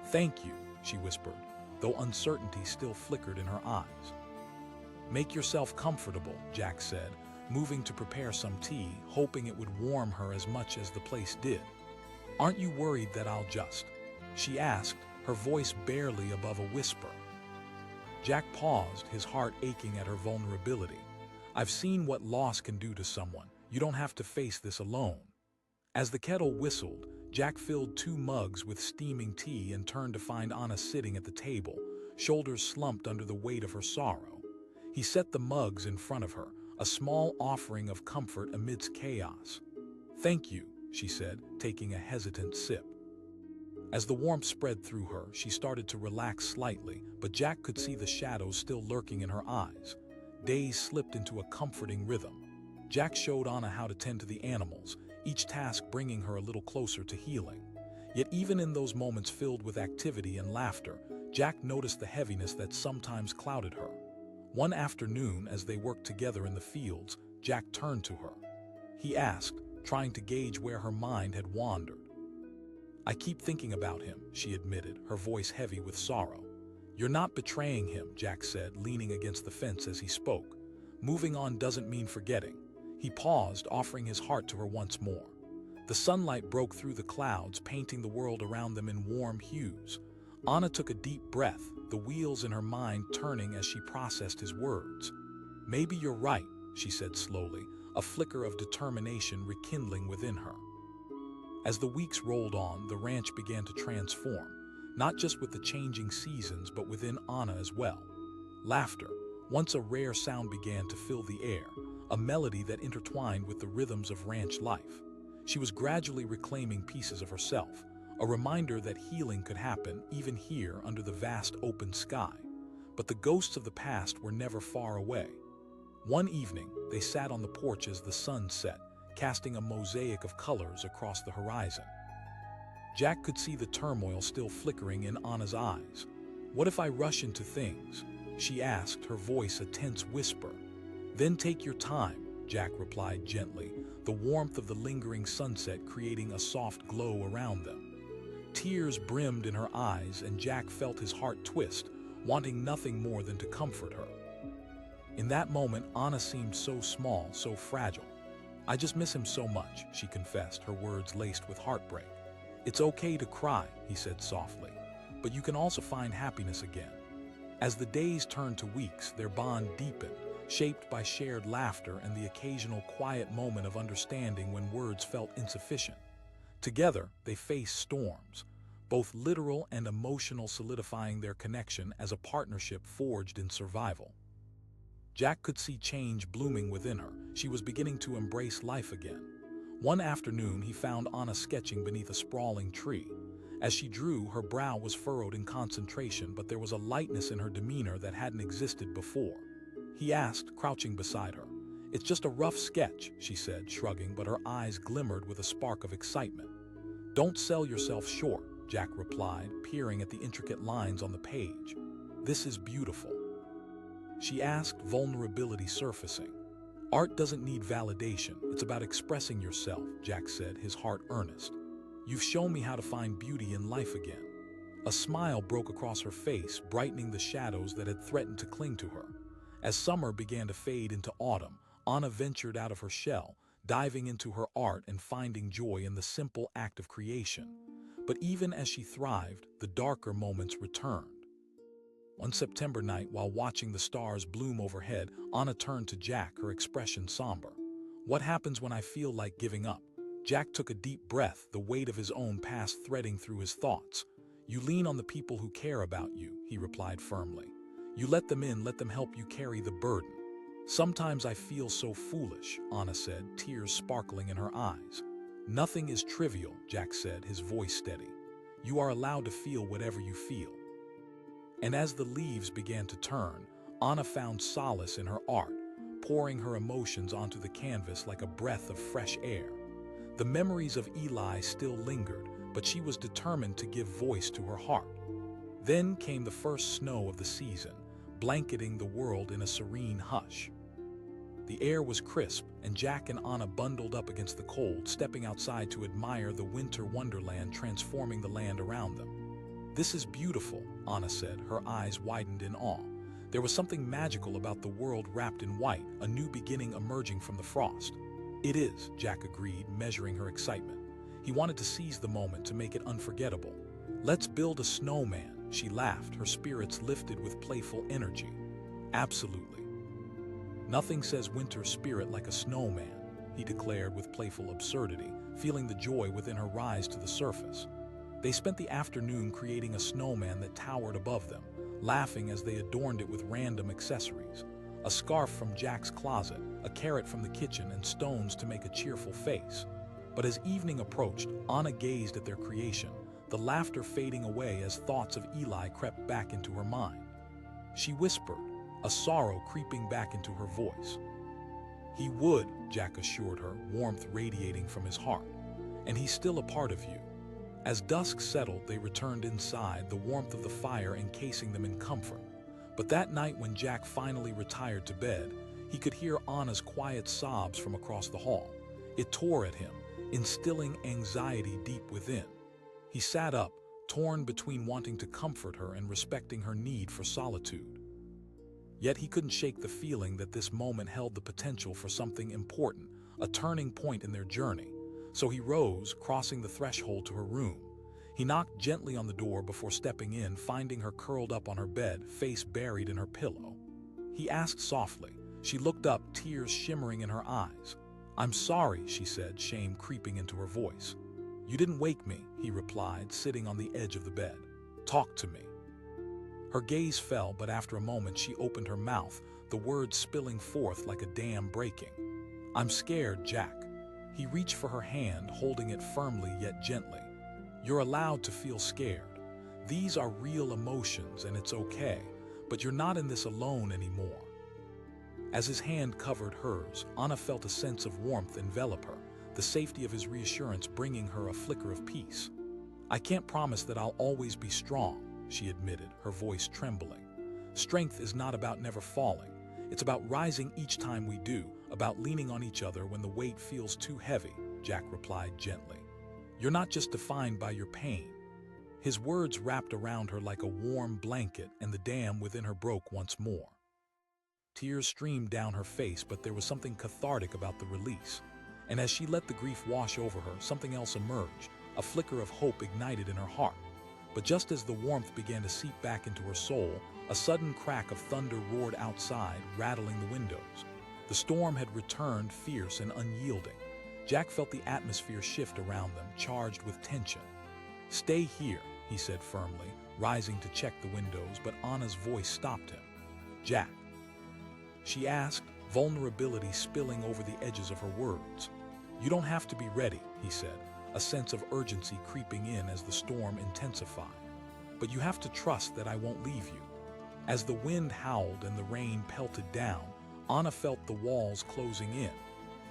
"Thank you," she whispered, though uncertainty still flickered in her eyes. "Make yourself comfortable," Jack said, moving to prepare some tea, hoping it would warm her as much as the place did. "Aren't you worried that I'll just?" she asked, her voice barely above a whisper. Jack paused, his heart aching at her vulnerability. "I've seen what loss can do to someone. You don't have to face this alone." As the kettle whistled, Jack filled 2 mugs with steaming tea and turned to find Anna sitting at the table, shoulders slumped under the weight of her sorrow. He set the mugs in front of her, a small offering of comfort amidst chaos. "Thank you," she said, taking a hesitant sip. As the warmth spread through her, she started to relax slightly, but Jack could see the shadows still lurking in her eyes. Days slipped into a comforting rhythm. Jack showed Anna how to tend to the animals, each task bringing her a little closer to healing. Yet even in those moments filled with activity and laughter, Jack noticed the heaviness that sometimes clouded her. One afternoon, as they worked together in the fields, Jack turned to her. He asked, trying to gauge where her mind had wandered. "I keep thinking about him," she admitted, her voice heavy with sorrow. "You're not betraying him," Jack said, leaning against the fence as he spoke. "Moving on doesn't mean forgetting." He paused, offering his heart to her once more. The sunlight broke through the clouds, painting the world around them in warm hues. Anna took a deep breath, the wheels in her mind turning as she processed his words. "Maybe you're right," she said slowly, a flicker of determination rekindling within her. As the weeks rolled on, the ranch began to transform, not just with the changing seasons, but within Anna as well. Laughter, once a rare sound, began to fill the air, a melody that intertwined with the rhythms of ranch life. She was gradually reclaiming pieces of herself, a reminder that healing could happen even here under the vast open sky. But the ghosts of the past were never far away. One evening, they sat on the porch as the sun set, casting a mosaic of colors across the horizon. Jack could see the turmoil still flickering in Anna's eyes. "What if I rush into things?" she asked, her voice a tense whisper. "Then take your time," Jack replied gently, the warmth of the lingering sunset creating a soft glow around them. Tears brimmed in her eyes, and Jack felt his heart twist, wanting nothing more than to comfort her. In that moment, Anna seemed so small, so fragile. "I just miss him so much," she confessed, her words laced with heartbreak. "It's okay to cry," he said softly, "but you can also find happiness again." As the days turned to weeks, their bond deepened, shaped by shared laughter and the occasional quiet moment of understanding when words felt insufficient. Together, they faced storms, both literal and emotional, solidifying their connection as a partnership forged in survival. Jack could see change blooming within her. She was beginning to embrace life again. One afternoon, he found Anna sketching beneath a sprawling tree. As she drew, her brow was furrowed in concentration, but there was a lightness in her demeanor that hadn't existed before. He asked, crouching beside her. "It's just a rough sketch," she said, shrugging, but her eyes glimmered with a spark of excitement. "Don't sell yourself short," Jack replied, peering at the intricate lines on the page. "This is beautiful." She asked, vulnerability surfacing. "Art doesn't need validation, it's about expressing yourself," Jack said, his heart earnest. "You've shown me how to find beauty in life again." A smile broke across her face, brightening the shadows that had threatened to cling to her. As summer began to fade into autumn, Anna ventured out of her shell, diving into her art and finding joy in the simple act of creation. But even as she thrived, the darker moments returned. One September night, while watching the stars bloom overhead, Anna turned to Jack, her expression somber. "What happens when I feel like giving up?" Jack took a deep breath, the weight of his own past threading through his thoughts. "You lean on the people who care about you," he replied firmly. "You let them in, let them help you carry the burden." "Sometimes I feel so foolish," Anna said, tears sparkling in her eyes. "Nothing is trivial," Jack said, his voice steady. "You are allowed to feel whatever you feel." And as the leaves began to turn, Anna found solace in her art, pouring her emotions onto the canvas like a breath of fresh air. The memories of Eli still lingered, but she was determined to give voice to her heart. Then came the first snow of the season, blanketing the world in a serene hush. The air was crisp, and Jack and Anna bundled up against the cold, stepping outside to admire the winter wonderland transforming the land around them. "This is beautiful," Anna said, her eyes widened in awe. There was something magical about the world wrapped in white, a new beginning emerging from the frost. "It is," Jack agreed, measuring her excitement. He wanted to seize the moment to make it unforgettable. "Let's build a snowman," she laughed, her spirits lifted with playful energy. "Absolutely. Nothing says winter spirit like a snowman," he declared with playful absurdity, feeling the joy within her rise to the surface. They spent the afternoon creating a snowman that towered above them, laughing as they adorned it with random accessories. A scarf from Jack's closet, a carrot from the kitchen, and stones to make a cheerful face. But as evening approached, Anna gazed at their creation, the laughter fading away as thoughts of Eli crept back into her mind. She whispered, a sorrow creeping back into her voice. "He would," Jack assured her, warmth radiating from his heart. "And he's still a part of you." As dusk settled, they returned inside, the warmth of the fire encasing them in comfort. But that night, when Jack finally retired to bed, he could hear Anna's quiet sobs from across the hall. It tore at him, instilling anxiety deep within. He sat up, torn between wanting to comfort her and respecting her need for solitude. Yet he couldn't shake the feeling that this moment held the potential for something important, a turning point in their journey. So he rose, crossing the threshold to her room. He knocked gently on the door before stepping in, finding her curled up on her bed, face buried in her pillow. He asked softly. She looked up, tears shimmering in her eyes. "I'm sorry," she said, shame creeping into her voice. "You didn't wake me," he replied, sitting on the edge of the bed. "Talk to me." Her gaze fell, but after a moment she opened her mouth, the words spilling forth like a dam breaking. "I'm scared, Jack." He reached for her hand, holding it firmly yet gently. "You're allowed to feel scared. These are real emotions and it's okay, but you're not in this alone anymore." As his hand covered hers, Anna felt a sense of warmth envelop her, the safety of his reassurance bringing her a flicker of peace. "I can't promise that I'll always be strong," she admitted, her voice trembling. "Strength is not about never falling. It's about rising each time we do, about leaning on each other when the weight feels too heavy," Jack replied gently. "You're not just defined by your pain." His words wrapped around her like a warm blanket, and the dam within her broke once more. Tears streamed down her face, but there was something cathartic about the release. And as she let the grief wash over her, something else emerged, a flicker of hope ignited in her heart. But just as the warmth began to seep back into her soul, a sudden crack of thunder roared outside, rattling the windows. The storm had returned, fierce and unyielding. Jack felt the atmosphere shift around them, charged with tension. "Stay here," he said firmly, rising to check the windows, but Anna's voice stopped him. "Jack." She asked, vulnerability spilling over the edges of her words. "You don't have to be ready," he said, a sense of urgency creeping in as the storm intensified. "But you have to trust that I won't leave you." As the wind howled and the rain pelted down, Anna felt the walls closing in.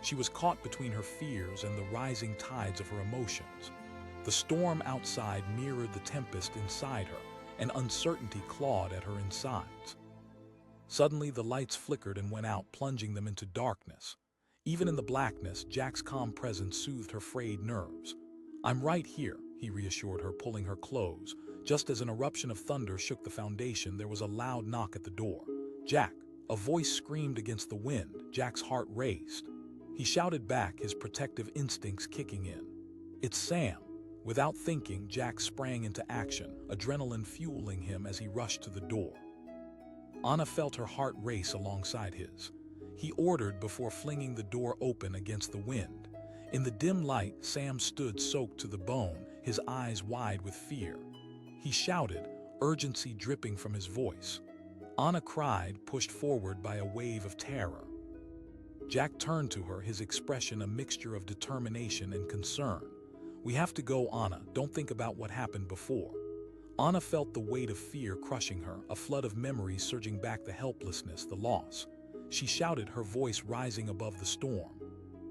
She was caught between her fears and the rising tides of her emotions. The storm outside mirrored the tempest inside her, and uncertainty clawed at her insides. Suddenly, the lights flickered and went out, plunging them into darkness. Even in the blackness, Jack's calm presence soothed her frayed nerves. "I'm right here," he reassured her, pulling her close. Just as an eruption of thunder shook the foundation, there was a loud knock at the door. "Jack!" A voice screamed against the wind. Jack's heart raced. He shouted back, his protective instincts kicking in. "It's Sam." Without thinking, Jack sprang into action, adrenaline fueling him as he rushed to the door. Anna felt her heart race alongside his. He ordered before flinging the door open against the wind. In the dim light, Sam stood soaked to the bone, his eyes wide with fear. He shouted, urgency dripping from his voice. Anna cried, pushed forward by a wave of terror. Jack turned to her, his expression a mixture of determination and concern. "We have to go, Anna. Don't think about what happened before." Anna felt the weight of fear crushing her, a flood of memories surging back, the helplessness, the loss. She shouted, her voice rising above the storm.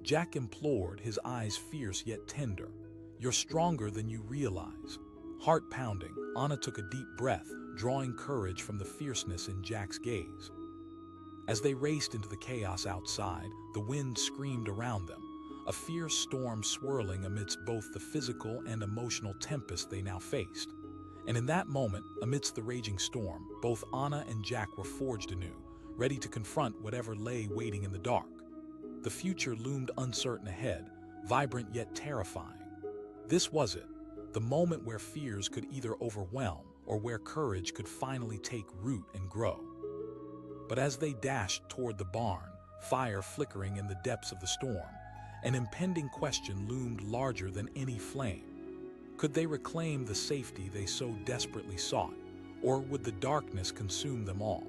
Jack implored, his eyes fierce yet tender. "You're stronger than you realize." Heart pounding, Anna took a deep breath, drawing courage from the fierceness in Jack's gaze. As they raced into the chaos outside, the wind screamed around them, a fierce storm swirling amidst both the physical and emotional tempest they now faced. And in that moment, amidst the raging storm, both Anna and Jack were forged anew, ready to confront whatever lay waiting in the dark. The future loomed uncertain ahead, vibrant yet terrifying. This was it, the moment where fears could either overwhelm or where courage could finally take root and grow. But as they dashed toward the barn, fire flickering in the depths of the storm, an impending question loomed larger than any flame. Could they reclaim the safety they so desperately sought, or would the darkness consume them all?